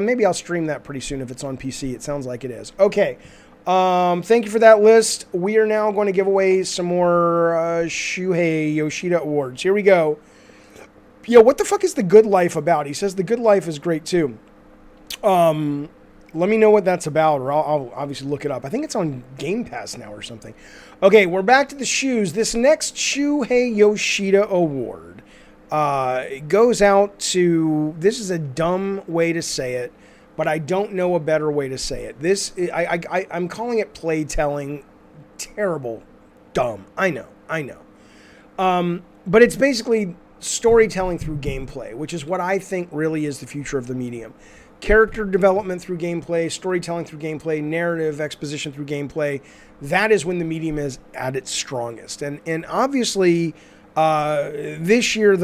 Speaker 2: Maybe I'll stream that pretty soon if it's on PC. It sounds like it is. Okay. Thank you for that list. We are now going to give away some more Shuhei Yoshida awards. Here we go. Yo, what the fuck is The Good Life about? He says The Good Life is great too. Let me know what that's about, or I'll obviously look it up. I think it's on Game Pass now or something. Okay, we're back to the shoes. This next Shuhei Yoshida award goes out to, this is a dumb way to say it, but I don't know a better way to say it. I'm calling it playtelling. Terrible. Dumb. I know. But it's basically storytelling through gameplay, which is what I think really is the future of the medium. Character development through gameplay, storytelling through gameplay, narrative exposition through gameplay. That is when the medium is at its strongest. And obviously, this year,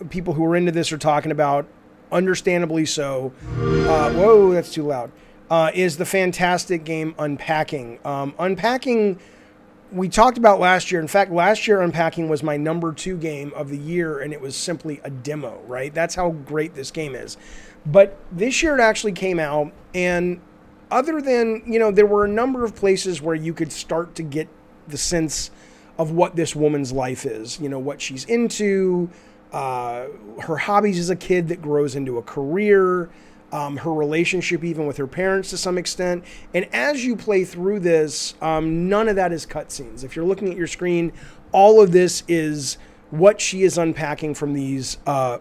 Speaker 2: people who are into this are talking about, understandably so, whoa, that's too loud, is the fantastic game Unpacking. Unpacking, we talked about last year. In fact, last year Unpacking was my number 2 game of the year, and it was simply a demo, right? That's how great this game is. But this year it actually came out, and other than, there were a number of places where you could start to get the sense of what this woman's life is, what she's into, her hobbies as a kid that grows into a career, her relationship even with her parents to some extent. And as you play through this, none of that is cutscenes. If you're looking at your screen, all of this is what she is unpacking from these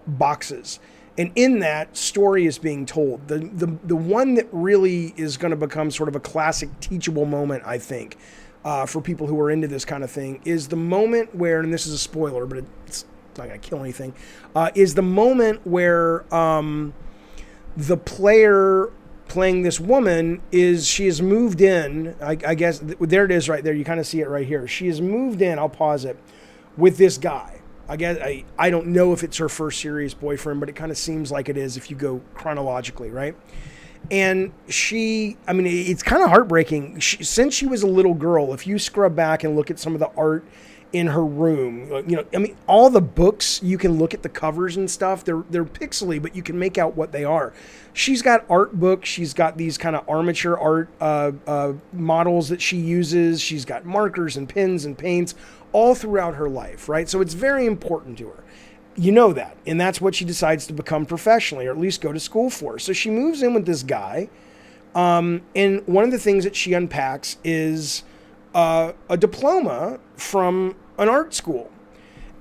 Speaker 2: boxes. And in that, story is being told. The one that really is going to become sort of a classic teachable moment, I think, for people who are into this kind of thing, is the moment where, and this is a spoiler, but it's not going to kill anything, is the moment where the player playing this woman she has moved in, I guess, there it is right there, you kind of see it right here. She has moved in, I'll pause it, with this guy. I guess I don't know if it's her first serious boyfriend, but it kind of seems like it is if you go chronologically, right? And it's kind of heartbreaking. Since she was a little girl, if you scrub back and look at some of the art in her room, all the books, you can look at the covers and stuff. They're pixely, but you can make out what they are. She's got art books. She's got these kind of armature art models that she uses. She's got markers and pens and paints all throughout her life, right? So it's very important to her. You know that. And that's what she decides to become professionally, or at least go to school for. So she moves in with this guy. And one of the things that she unpacks is a diploma from an art school.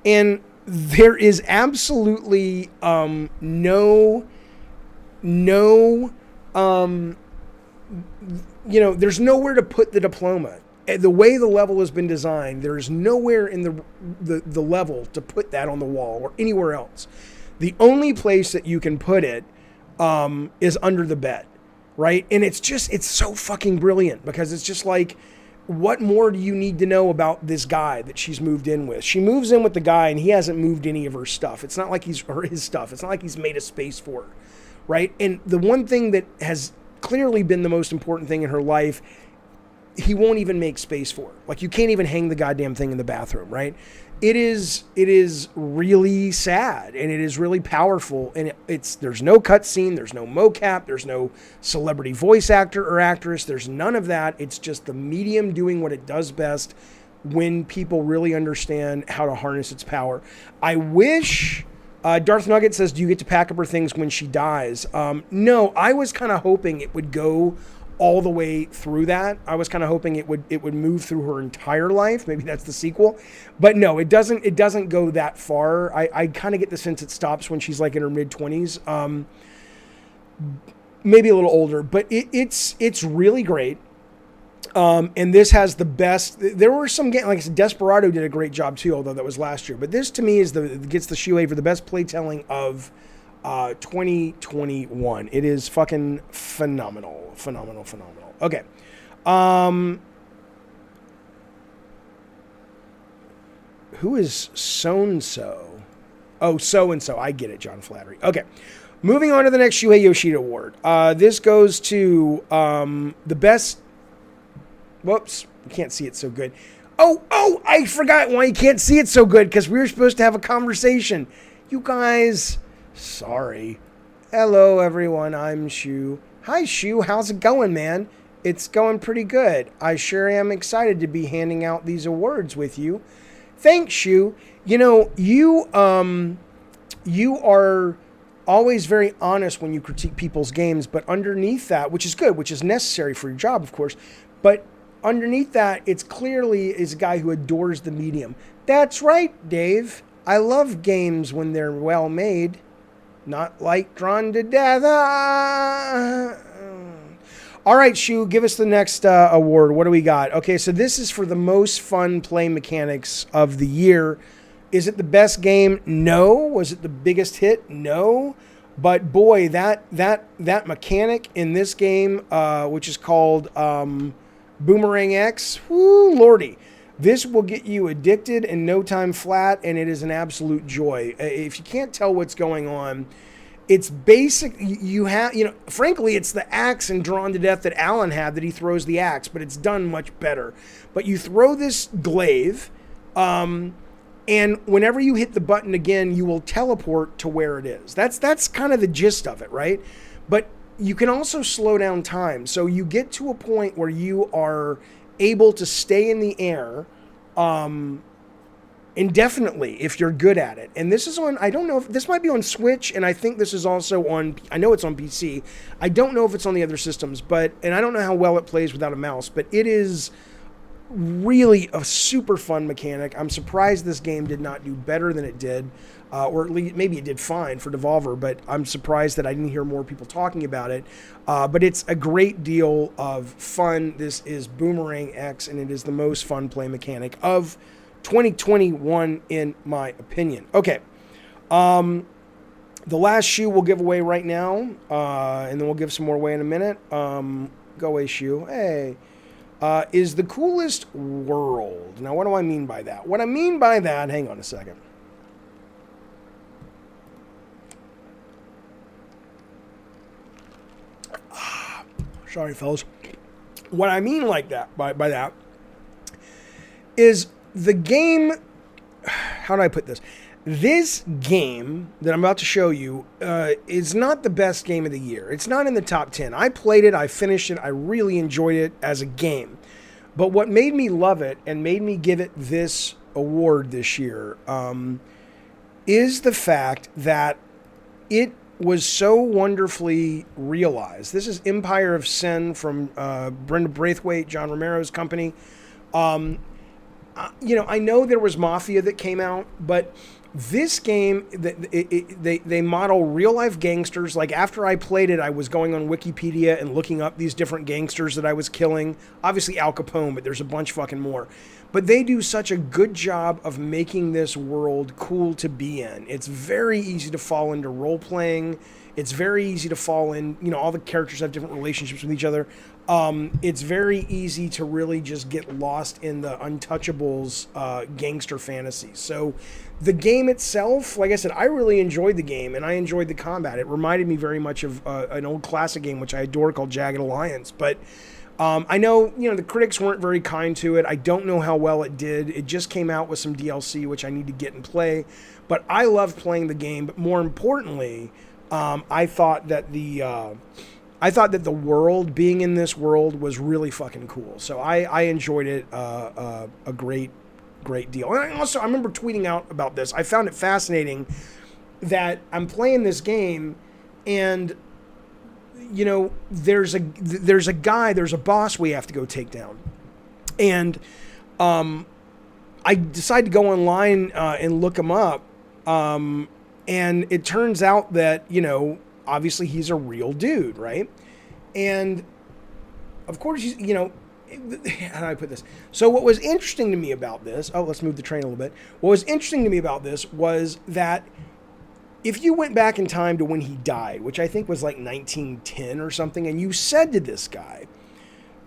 Speaker 2: And there is absolutely there's nowhere to put the diploma. The way the level has been designed, there is nowhere in the level to put that on the wall or anywhere else. The only place that you can put it is under the bed, right? And it's so fucking brilliant, because it's just like, what more do you need to know about this guy that she's moved in with? She moves in with the guy, and he hasn't moved any of her stuff. It's not like his stuff. It's not like he's made a space for her, right? And the one thing that has clearly been the most important thing in her life, he won't even make space for her. Like, you can't even hang the goddamn thing in the bathroom, right? It is really sad, and it is really powerful, and there's no cutscene, there's no mocap, there's no celebrity voice actor or actress, there's none of that. It's just the medium doing what it does best when people really understand how to harness its power. I wish... Darth Nugget says, do you get to pack up her things when she dies? No, I was kind of hoping it would go all the way through that. I was kind of hoping it would move through her entire life. Maybe that's the sequel. But no, it doesn't go that far. I kind of get the sense it stops when she's like in her mid-20s. Maybe a little older, but it's really great. And this has the best. There were some games, like Desperado did a great job too, although that was last year. But this to me gets the shoe for the best playtelling of 2021. It is fucking phenomenal. Okay. Who is so-and-so? Oh, so-and-so. I get it, John Flattery. Okay. Moving on to the next Shuhei Yoshida Award. This goes to the best... Whoops. You can't see it so good. Oh, I forgot why you can't see it so good, because we were supposed to have a conversation. You guys... Sorry. Hello, everyone. I'm Shu. Hi, Shu. How's it going, man? It's going pretty good. I sure am excited to be handing out these awards with you. Thanks, Shu. You know, you are always very honest when you critique people's games, but underneath that, which is good, which is necessary for your job, of course, but underneath that, it's clearly is a guy who adores the medium. That's right, Dave. I love games when they're well made. Not like Drawn to Death. All right, Shu, give us the next award. What do we got? Okay, so this is for the most fun play mechanics of the year. Is it the best game? No. Was it the biggest hit? No. But boy, that mechanic in this game, which is called Boomerang X, whoo, lordy. This will get you addicted in no time flat, and it is an absolute joy. If you can't tell what's going on, it's basic. Frankly, it's the axe in Drawn to Death that Alan had that he throws the axe, but it's done much better. But you throw this glaive, and whenever you hit the button again, you will teleport to where it is. That's kind of the gist of it, right? But you can also slow down time. So you get to a point where you are able to stay in the air indefinitely if you're good at it. And this is on, I don't know if this might be on Switch, and I think this is also on, I know it's on PC. I don't know if it's on the other systems, and I don't know how well it plays without a mouse, but it is really a super fun mechanic. I'm surprised this game did not do better than it did, or at least maybe it did fine for Devolver, but I'm surprised that I didn't hear more people talking about it. But it's a great deal of fun. This is Boomerang X, and it is the most fun play mechanic of 2021, in my opinion. Okay. The last shoe we'll give away right now, and then we'll give some more away in a minute. Go away, shoe. Hey. Is the coolest world. Now, what do I mean by that? What I mean by that, hang on a second. Sorry, fellas. What I mean like that, by that, is the game, how do I put this? This game that I'm about to show you is not the best game of the year. It's not in the top 10. I played it, I finished it, I really enjoyed it as a game. But what made me love it and made me give it this award this year is the fact that it was so wonderfully realized. This is Empire of Sin from Brenda Braithwaite, John Romero's company. I know there was Mafia that came out, but this game, they model real-life gangsters. Like, after I played it, I was going on Wikipedia and looking up these different gangsters that I was killing. Obviously Al Capone, but there's a bunch fucking more. But they do such a good job of making this world cool to be in. It's very easy to fall into role-playing. It's very easy to fall in, all the characters have different relationships with each other. it's very easy to really just get lost in the Untouchables gangster fantasy. So the game itself, like I said, I really enjoyed the game, and I enjoyed the combat. It reminded me very much of an old classic game, which I adore, called Jagged Alliance. But I know, the critics weren't very kind to it. I don't know how well it did. It just came out with some DLC, which I need to get and play. But I loved playing the game. But more importantly, I thought that the world, being in this world, was really fucking cool. So I enjoyed it a great deal. And I remember tweeting out about this. I found it fascinating that I'm playing this game, and there's a boss we have to go take down, and I decided to go online and look him up, and it turns out that obviously he's a real dude, right? And of course, how do I put this? So what was interesting to me about this, let's move the train a little bit. What was interesting to me about this was that if you went back in time to when he died, which I think was like 1910 or something, and you said to this guy,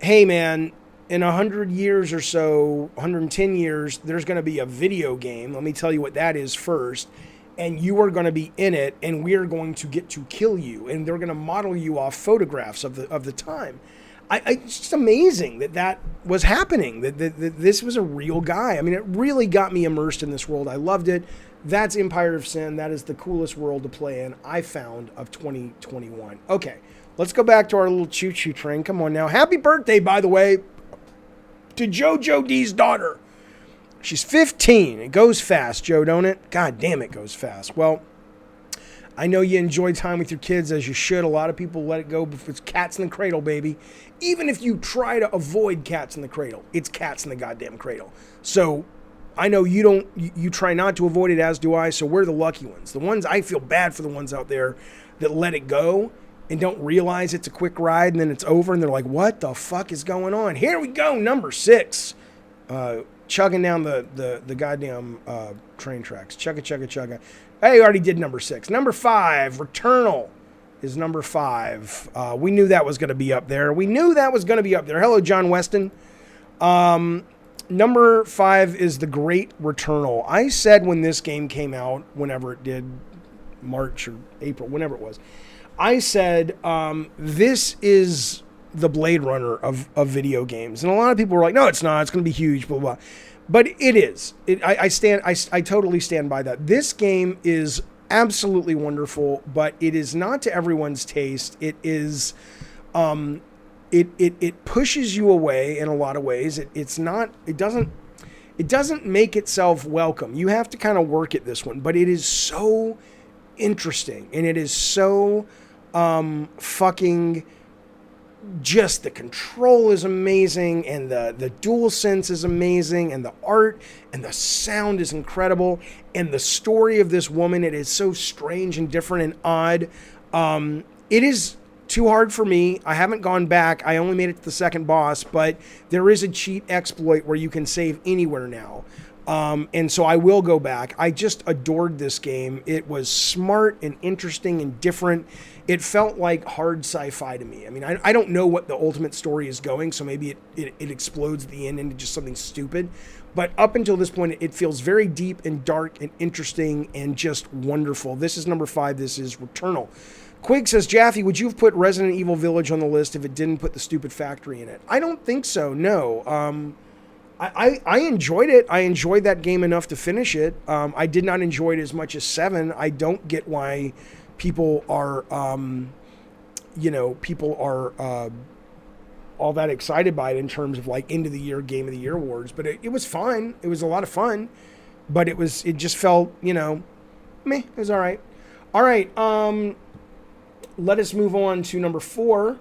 Speaker 2: hey man, in 100 years or so, 110 years, there's going to be a video game. Let me tell you what that is first. And you are going to be in it, and we are going to get to kill you, and they're going to model you off photographs of the time. It's just amazing that was happening, that this was a real guy. I mean, it really got me immersed in this world. I loved it. That's Empire of Sin. That is the coolest world to play in, I found, of 2021. Okay, let's go back to our little choo-choo train. Come on now. Happy birthday, by the way, to JoJo D's daughter. She's 15. It goes fast, Joe, don't it? God damn, it goes fast. Well, I know you enjoy time with your kids, as you should. A lot of people let it go, but it's cats in the cradle, baby. Even if you try to avoid cats in the cradle, it's cats in the goddamn cradle. So I know you try not to avoid it, as do I, so we're the lucky ones. The ones, I feel bad for the ones out there that let it go and don't realize it's a quick ride, and then it's over, and they're like, what the fuck is going on? Here we go, number 6. Chugging down the goddamn train tracks. Chugga. Hey, you already did number 6. Number 5, Returnal is number 5. We knew that was going to be up there. Hello, John Weston. Number 5 is The Great Returnal. I said when this game came out, whenever it did, March or April, whenever it was, I said, this is the Blade Runner of video games. And a lot of people were like, no, it's not. It's going to be huge, blah, blah. But it is. I totally stand by that. This game is absolutely wonderful, but it is not to everyone's taste. It is, it pushes you away in a lot of ways. It doesn't make itself welcome. You have to kind of work at this one, but it is so interesting, and it is so fucking, just the control is amazing, and the DualSense is amazing, and the art and the sound is incredible, and the story of this woman, it is so strange and different and odd. It is too hard for me. I haven't gone back. I only made it to the second boss, but there is a cheat exploit where you can save anywhere now. And so I will go back. I just adored this game. It was smart and interesting and different. It felt like hard sci-fi to me. I mean, I don't know what the ultimate story is going, so maybe it explodes at the end into just something stupid. But up until this point, it feels very deep and dark and interesting and just wonderful. This is number 5. This is Returnal. Quig says, Jaffe, would you have put Resident Evil Village on the list if it didn't put the stupid factory in it? I don't think so, no. I enjoyed it. I enjoyed that game enough to finish it. I did not enjoy it as much as 7. I don't get why people are, all that excited by it in terms of like end of the year, game of the year awards. But it was fine. It was a lot of fun. But it just felt, meh. It was all right. All right. Let us move on to number 4.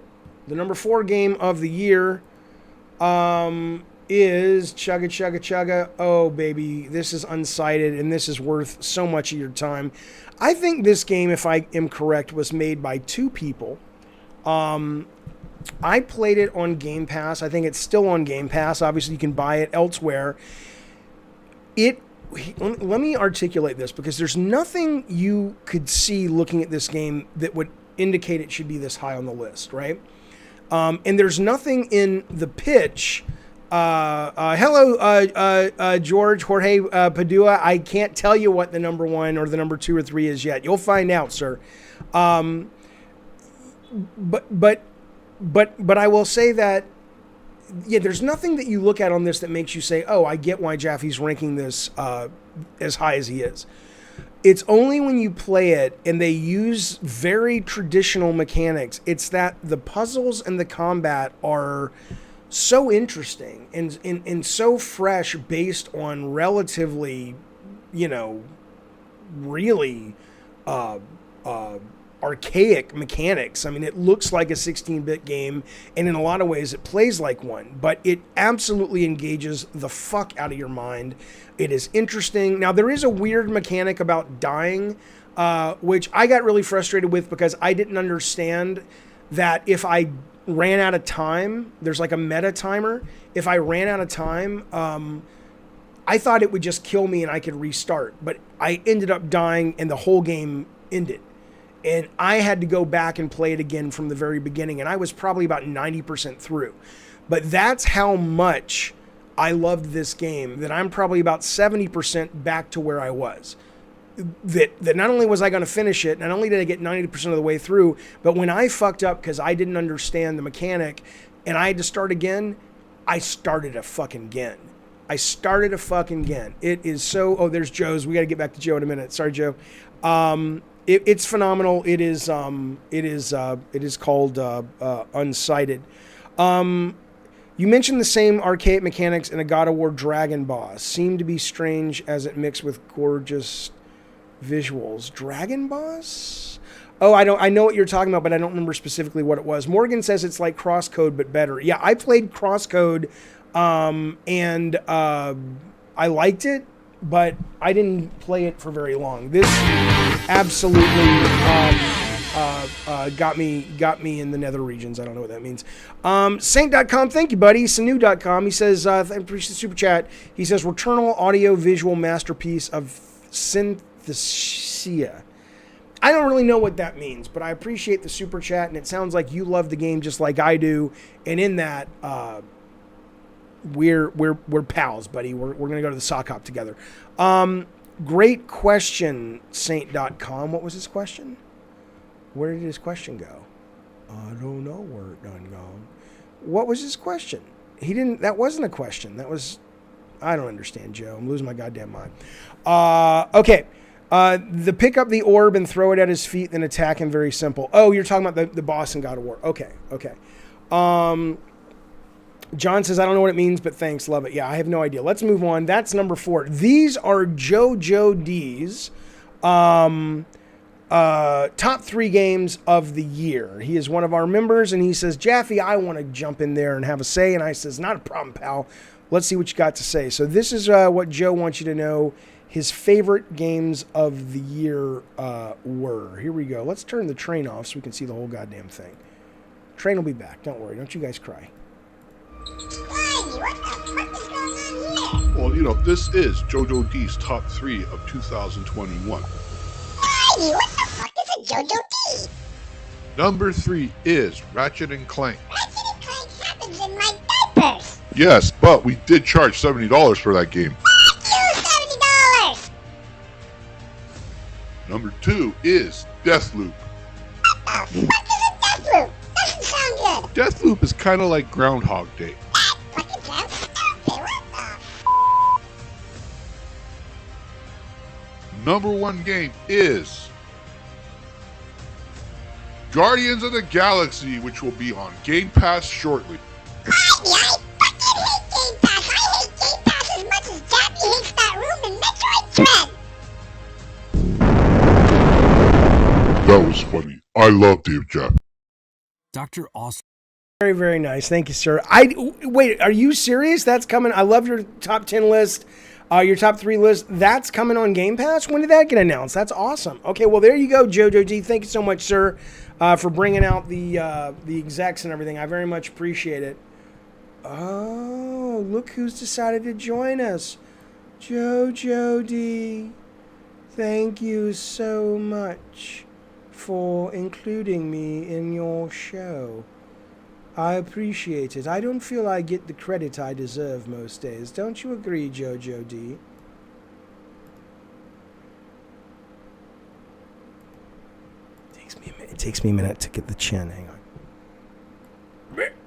Speaker 2: The number 4 game of the year is Chugga. Oh, baby. This is unsighted, and this is worth so much of your time. I think this game, if I am correct, was made by 2 people. I played it on Game Pass. I think it's still on Game Pass. Obviously, you can buy it elsewhere. Let me articulate this, because there's nothing you could see looking at this game that would indicate it should be this high on the list, right? And there's nothing in the pitch. Hello, George Jorge Padua. I can't tell you what the number 1 or the number 2 or 3 is yet. You'll find out, sir. But I will say that, yeah, there's nothing that you look at on this that makes you say, oh, I get why Jaffe's ranking this as high as he is. It's only when you play it and they use very traditional mechanics. It's that the puzzles and the combat are so interesting and so fresh based on relatively, really archaic mechanics. I mean, it looks like a 16-bit game, and in a lot of ways it plays like one, but it absolutely engages the fuck out of your mind. It is interesting. Now, there is a weird mechanic about dying, which I got really frustrated with because I didn't understand that if I ran out of time, there's like a meta timer. If I ran out of time, I thought it would just kill me and I could restart, but I ended up dying and the whole game ended. And I had to go back and play it again from the very beginning. And I was probably about 90% through. But that's how much I loved this game, that I'm probably about 70% back to where I was. That not only was I going to finish it, not only did I get 90% of the way through, but when I fucked up because I didn't understand the mechanic and I had to start again, I started a fucking again. It is so... Oh, there's Joe's. We got to get back to Joe in a minute. Sorry, Joe. It's phenomenal. It is called Unsighted. You mentioned the same archaic mechanics in a God of War Dragon boss. Seemed to be strange as it mixed with gorgeous visuals. Dragon boss? Oh, I know what you're talking about, but I don't remember specifically what it was. Morgan says it's like Crosscode, but better. Yeah, I played Crosscode, and I liked it, but I didn't play it for very long. This absolutely got me in the nether regions. I don't know what that means. Saint.com, thank you, buddy. Sanu.com, he says, I appreciate the super chat. He says, Returnal audio visual masterpiece of synthesia. I don't really know what that means, but I appreciate the super chat, and it sounds like you love the game just like I do. And in that, we're pals, buddy. We're gonna go to the sock hop together. Great question, Saint.com. What was his question? Where did his question go? I don't know where it done gone. What was his question? That wasn't a question. That was, I don't understand, Joe. I'm losing my goddamn mind. Okay. The pick up the orb and throw it at his feet, then attack him, very simple. Oh, you're talking about the boss in God of War. Okay. John says, I don't know what it means, but thanks, love it. Yeah, I have no idea. Let's move on. That's number 4. These are JoJo D's top 3 games of the year. He is one of our members, and he says, Jaffe, I want to jump in there and have a say. And I says, not a problem, pal. Let's see what you got to say. So this is what Joe wants you to know his favorite games of the year were. Here we go. Let's turn the train off so we can see the whole goddamn thing. Train will be back. Don't worry. Don't you guys cry.
Speaker 4: What the fuck is going on here?
Speaker 5: Well, this is JoJo D's top 3 of 2021.
Speaker 4: What the fuck is a JoJo D?
Speaker 5: Number 3 is Ratchet and Clank.
Speaker 4: Ratchet and Clank happens in my diapers.
Speaker 5: Yes, but we did charge $70 for that game.
Speaker 4: Fuck you, $70.
Speaker 5: Number 2 is Deathloop.
Speaker 4: What the fuck is a Deathloop? Doesn't sound good.
Speaker 5: Deathloop is kind of like Groundhog Day.
Speaker 4: That fucking sounds stupid. What the
Speaker 5: Number 1 game is Guardians of the Galaxy, which will be on Game Pass shortly.
Speaker 4: I fucking hate Game Pass. I hate Game Pass as much as Jackie hates that room in Metroid Dread.
Speaker 5: That was funny. I love Dave Jack.
Speaker 6: Dr. Awesome.
Speaker 2: Very, very nice. Thank you, sir. Wait, are you serious? That's coming. I love your top 10 list, your top 3 list. That's coming on Game Pass? When did that get announced? That's awesome. Okay, well, there you go, JoJo D. Thank you so much, sir, for bringing out the execs and everything. I very much appreciate it. Oh, look who's decided to join us. JoJo D. Thank you so much for including me in your show. I appreciate it. I don't feel I get the credit I deserve most days. Don't you agree, Jojo D? It takes me a minute to get the chin. Hang on.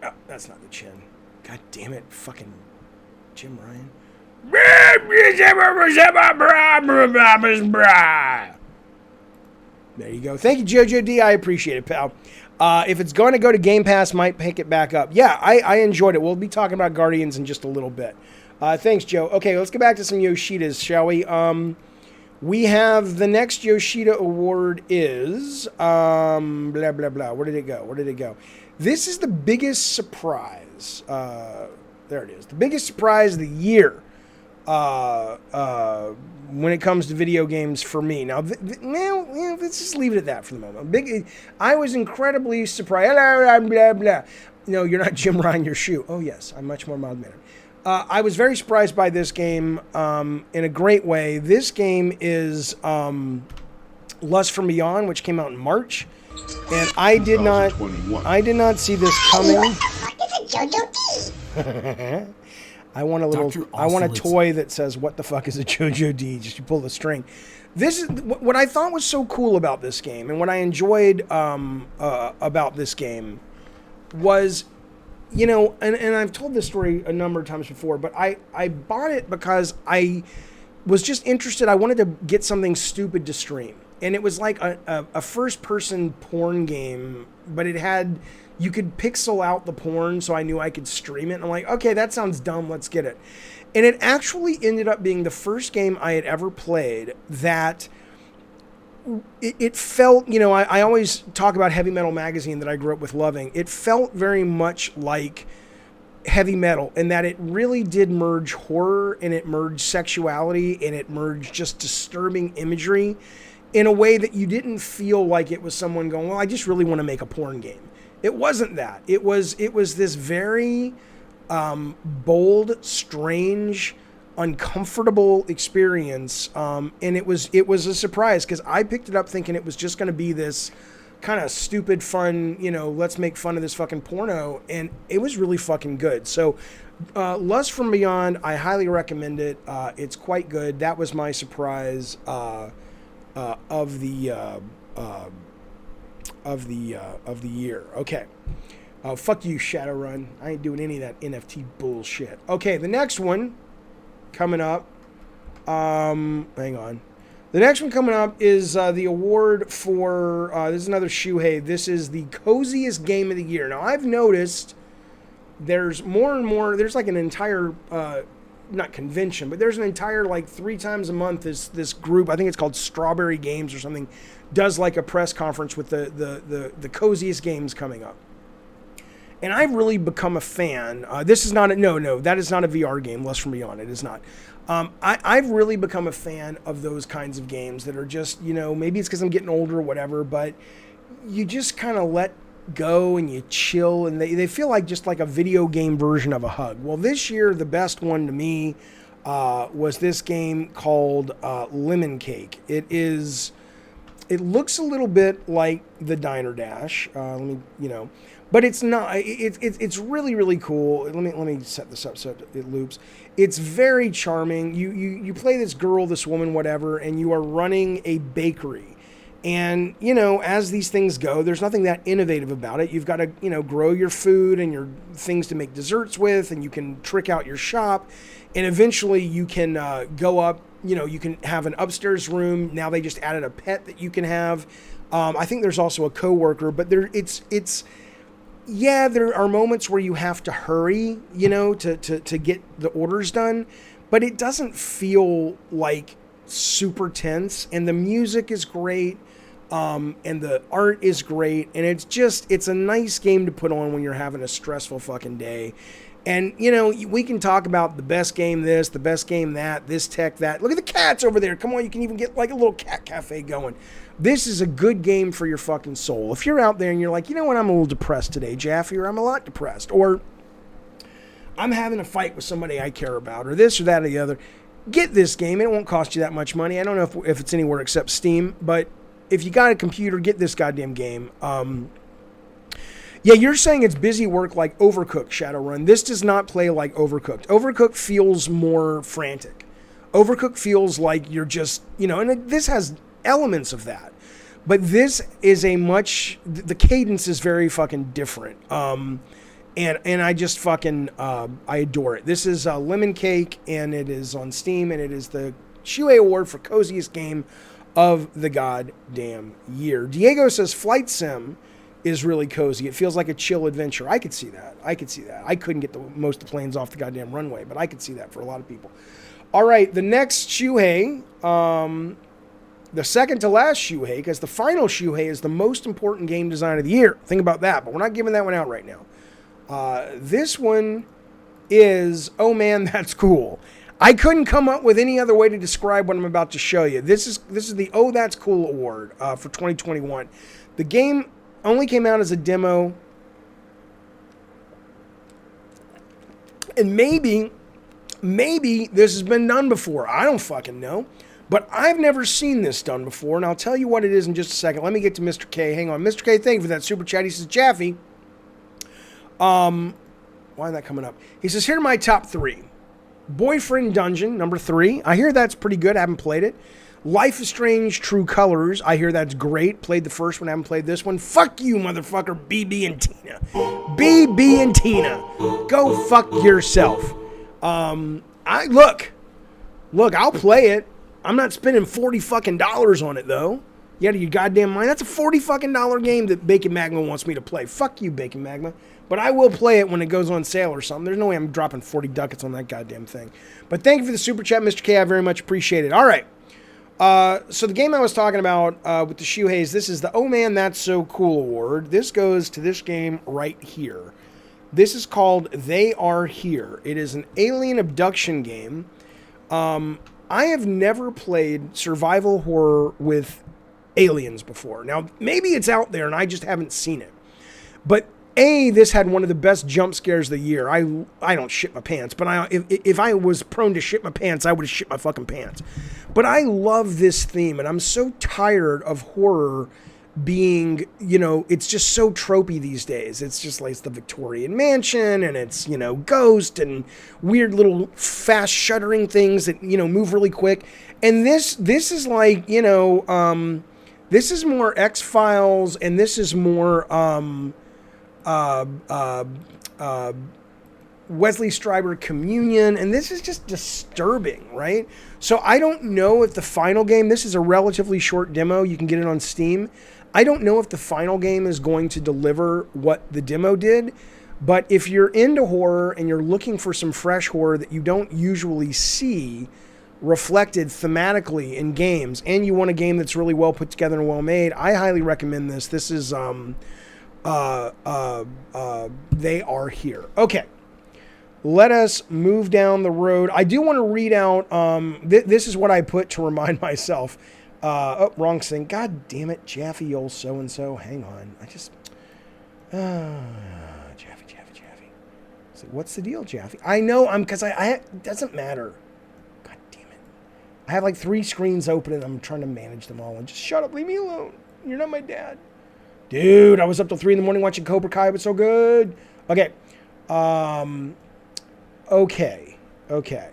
Speaker 2: Oh, that's not the chin. God damn it. Fucking Jim Ryan. There you go. Thank you, Jojo D. I appreciate it, pal. If it's going to go to Game Pass, might pick it back up. Yeah, I enjoyed it. We'll be talking about Guardians in just a little bit. Thanks, Joe. Okay, let's get back to some Yoshidas, shall we? We have the next Yoshida award is blah blah blah. Where did it go? This is the biggest surprise. There it is. The biggest surprise of the year. When it comes to video games for me. Now, let's just leave it at that for the moment. I was incredibly surprised. Blah, blah, blah. No, you're not Jim Ryan, your shoe. Oh, yes, I'm much more mild-mannered. I was very surprised by this game in a great way. This game is Lust from Beyond, which came out in March. And I did not see this coming.
Speaker 4: What the fuck is a JoJo D?
Speaker 2: I want a toy that says, "What the fuck is a JoJo D?" Just you pull the string. This is what I thought was so cool about this game, and what I enjoyed about this game was, and I've told this story a number of times before, but I bought it because I was just interested. I wanted to get something stupid to stream, and it was like a first-person porn game, but it had. You could pixel out the porn, so I knew I could stream it. And I'm like, okay, that sounds dumb. Let's get it. And it actually ended up being the first game I had ever played that it felt, I always talk about Heavy Metal Magazine that I grew up with loving. It felt very much like heavy metal in that it really did merge horror and it merged sexuality and it merged just disturbing imagery in a way that you didn't feel like it was someone going, well, I just really want to make a porn game. It wasn't that. It was this very bold, strange, uncomfortable experience, and it was a surprise because I picked it up thinking it was just going to be this kind of stupid, fun, let's make fun of this fucking porno, and it was really fucking good. So, Lust from Beyond, I highly recommend it. It's quite good. That was my surprise of the year. Okay. Fuck you, Shadowrun. I ain't doing any of that NFT bullshit. Okay, the next one coming up. Hang on. The next one coming up is the award for. This is another Shuhei. This is the coziest game of the year. Now, I've noticed there's more and more. There's like an entire. Not convention, but there's an entire 3 times a month this group, I think it's called Strawberry Games or something, does like a press conference with the coziest games coming up. And I've really become a fan. This is not that is not a VR game, Lust from Beyond. It is not. I've really become a fan of those kinds of games that are just, maybe it's because I'm getting older or whatever, but you just kind of let go and you chill, and they feel like just like a video game version of a hug. Well, this year the best one to me was this game called Lemon Cake. It looks a little bit like the Diner Dash. But it's not. It's really, really cool. Let me set this up so it loops. It's very charming. You play this girl, this woman, whatever, and you are running a bakery. And, as these things go, there's nothing that innovative about it. You've got to, grow your food and your things to make desserts with, and you can trick out your shop. And eventually you can go up, you can have an upstairs room. Now they just added a pet that you can have. I think there's also a coworker, but there are moments where you have to hurry, to get the orders done, but it doesn't feel like super tense, and the music is great. And the art is great, and it's a nice game to put on when you're having a stressful fucking day. And, we can talk about the best game this, the best game that, this tech, that. Look at the cats over there. Come on, you can even get like a little cat cafe going. This is a good game for your fucking soul. If you're out there and you're like, I'm a little depressed today, Jaffe, or I'm a lot depressed, or I'm having a fight with somebody I care about, or this or that or the other, get this game. It won't cost you that much money. I don't know if it's anywhere except Steam, but if you got a computer, get this goddamn game. Yeah, you're saying it's busy work like Overcooked Shadowrun. This does not play like Overcooked. Overcooked feels more frantic. Overcooked feels like you're just, and this has elements of that. But this is the cadence is very fucking different. And I just fucking, I adore it. This is Lemon Cake, and it is on Steam, and it is the Shuei Award for coziest game of the goddamn year. Diego says Flight Sim is really cozy. It feels like a chill adventure. I could see that. I couldn't get most of the planes off the goddamn runway, but I could see that for a lot of people. All right, the next Shuhei, the second to last Shuhei, because the final Shuhei is the most important game design of the year. Think about that, but we're not giving that one out right now. This one is, oh man, that's cool. I couldn't come up with any other way to describe what I'm about to show you. This is the Oh That's Cool award for 2021. The game only came out as a demo, and maybe this has been done before. I don't fucking know. But I've never seen this done before, and I'll tell you what it is in just a second. Let me get to Mr. K. Hang on. Mr. K, thank you for that super chat. He says, Jaffe, why is that coming up? He says, here are my top 3. Boyfriend Dungeon, number 3. I hear that's pretty good. I haven't played it. Life is Strange True Colors. I hear that's great. Played the first one. Haven't played this one. Fuck you, motherfucker, BB and Tina. BB and Tina. Go fuck yourself. Look, I'll play it. I'm not spending $40 fucking on it, though. You out of your goddamn mind? That's a $40 fucking game that Bacon Magma wants me to play. Fuck you, Bacon Magma. But I will play it when it goes on sale or something. There's no way I'm dropping 40 ducats on that goddamn thing. But thank you for the super chat, Mr. K. I very much appreciate it. All right. So the game I was talking about with the Shuheis, this is the Oh Man, That's So Cool award. This goes to this game right here. This is called They Are Here. It is an alien abduction game. I have never played survival horror with aliens before. Now, maybe it's out there and I just haven't seen it. But this had one of the best jump scares of the year. I don't shit my pants, but if I was prone to shit my pants, I would have shit my fucking pants. But I love this theme, and I'm so tired of horror being, it's just so tropey these days. It's just like it's the Victorian mansion, and it's, ghost and weird little fast shuddering things that, move really quick. And this is like, this is more X-Files, and this is more Wesley Stryber Communion, and this is just disturbing, right? So I don't know if the final game, this is a relatively short demo, you can get it on Steam. I don't know if the final game is going to deliver what the demo did, but if you're into horror and you're looking for some fresh horror that you don't usually see reflected thematically in games, and you want a game that's really well put together and well made, I highly recommend this. This is They Are Here. Okay. Let us move down the road. I do want to read out, this is what I put to remind myself. Wrong thing. God damn it, Jaffe, old so-and-so. Hang on. Jaffe. So what's the deal, Jaffe? I know, because it doesn't matter. God damn it. I have like 3 screens open and I'm trying to manage them all. And just shut up, leave me alone. You're not my dad. Dude, I was up till 3 a.m. watching Cobra Kai. It was so good. Okay. Okay.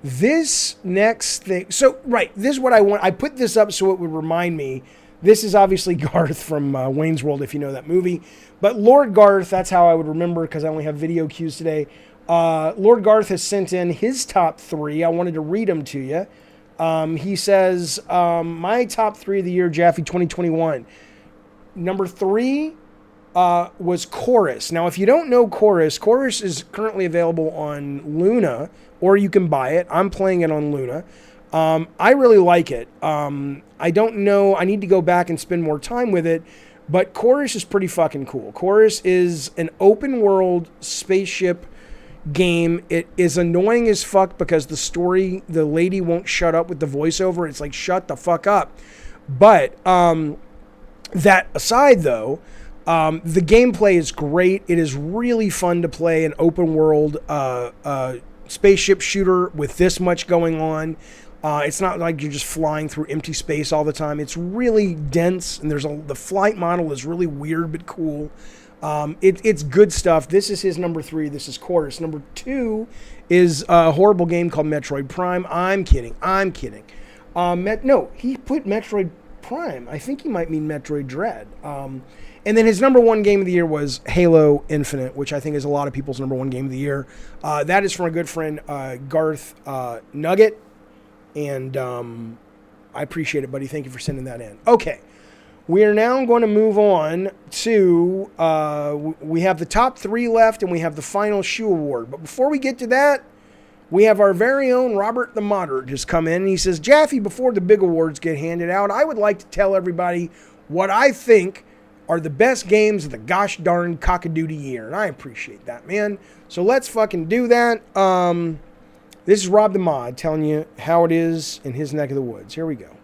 Speaker 2: This next thing. So, right. This is what I want. I put this up so it would remind me. This is obviously Garth from Wayne's World, if you know that movie. But Lord Garth, that's how I would remember because I only have video cues today. Lord Garth has sent in his top 3. I wanted to read them to you. He says, my top 3 of the year, Jaffe 2021. Number 3 was Chorus. Now, if you don't know Chorus is currently available on Luna, or you can buy it. I'm playing it on Luna. I really like it. I don't know. I need to go back and spend more time with it, but Chorus is pretty fucking cool. Chorus is an open world spaceship game. It is annoying as fuck because the story, the lady won't shut up with the voiceover. It's like, shut the fuck up. But that aside, though, the gameplay is great. It is really fun to play an open world spaceship shooter with this much going on. It's not like you're just flying through empty space all the time. It's really dense, and the flight model is really weird but cool. It's good stuff. This is his number 3. This is Chorus. Number 2 is a horrible game called Metroid Prime. I'm kidding. No, he put Metroid Prime. I think he might mean Metroid Dread. And then his number 1 game of the year was Halo Infinite, which I think is a lot of people's number 1 game of the year. That is from a good friend, Garth Nugget. And I appreciate it, buddy. Thank you for sending that in. Okay. We are now going to move on to, we have the top 3 left and we have the final shoe award. But before we get to that, we have our very own Robert the Moderate just come in. And he says, Jaffe, before the big awards get handed out, I would like to tell everybody what I think are the best games of the gosh darn cockadoodie year. And I appreciate that, man. So let's fucking do that. This is Rob the Mod telling you how it is in his neck of the woods. Here we go.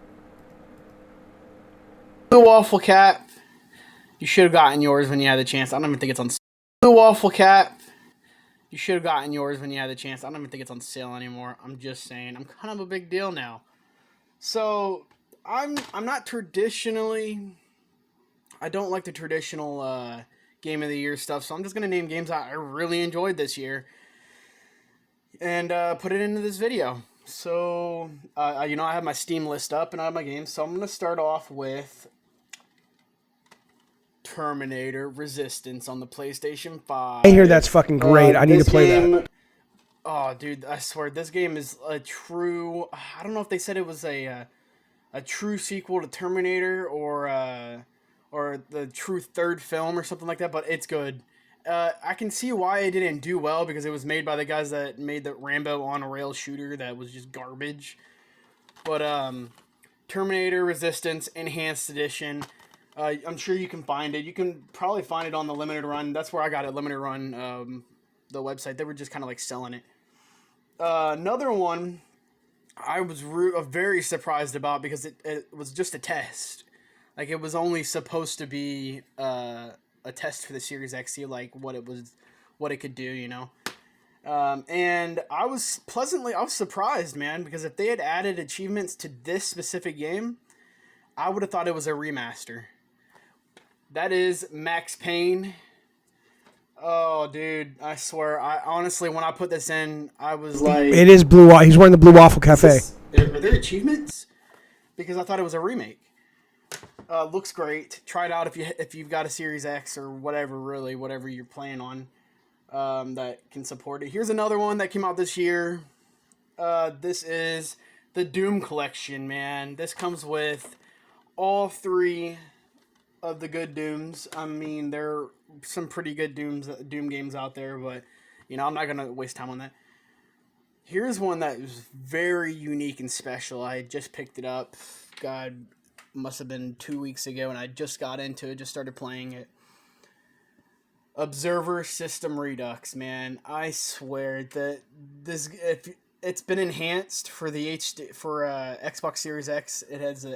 Speaker 7: Blue Waffle Cat, you should have gotten yours when you had the chance. I don't even think it's on sale. Blue Waffle Cat, you should have gotten yours when you had the chance. I don't even think it's on sale anymore. I'm just saying. I'm kind of a big deal now. So, I'm not traditionally... I don't like the traditional Game of the Year stuff, so I'm just going to name games I really enjoyed this year and put it into this video. So, I have my Steam list up and I have my games, so I'm going to start off with Terminator Resistance on the PlayStation 5.
Speaker 2: I hear that's fucking great. I need to play that.
Speaker 7: Oh, dude, I swear, this game is a true... I don't know if they said it was a true sequel to Terminator or the true third film or something like that, but it's good. I can see why it didn't do well, because it was made by the guys that made the Rambo on a rail shooter that was just garbage. But Terminator Resistance Enhanced Edition, I'm sure you can find it. You can probably find it on the Limited Run. That's where I got it, Limited Run, the website. They were just kind of like selling it. Another one I was very surprised about, because it was just a test. Like, it was only supposed to be a test for the Series X, see like what it could do, you know. And I was surprised, man, because if they had added achievements to this specific game, I would have thought it was a remaster. That is Max Payne. Oh, dude, I swear, I honestly, when I put this in, I was like...
Speaker 2: It is Blue. He's wearing the Blue Waffle Cafe.
Speaker 7: Are there achievements? Because I thought it was a remake. Looks great. Try it out if you've got a Series X or whatever, really, whatever you're playing on, that can support it. Here's another one that came out this year. This is the Doom Collection, man. This comes with all 3 of the good Dooms. I mean, there are some pretty good Doom games out there, but, you know, I'm not going to waste time on that. Here's one that is very unique and special. I just picked it up. God, must have been 2 weeks ago, and I just got into it, just started playing it. Observer System Redux, man. I swear that if it's been enhanced for the Xbox Series X. It has a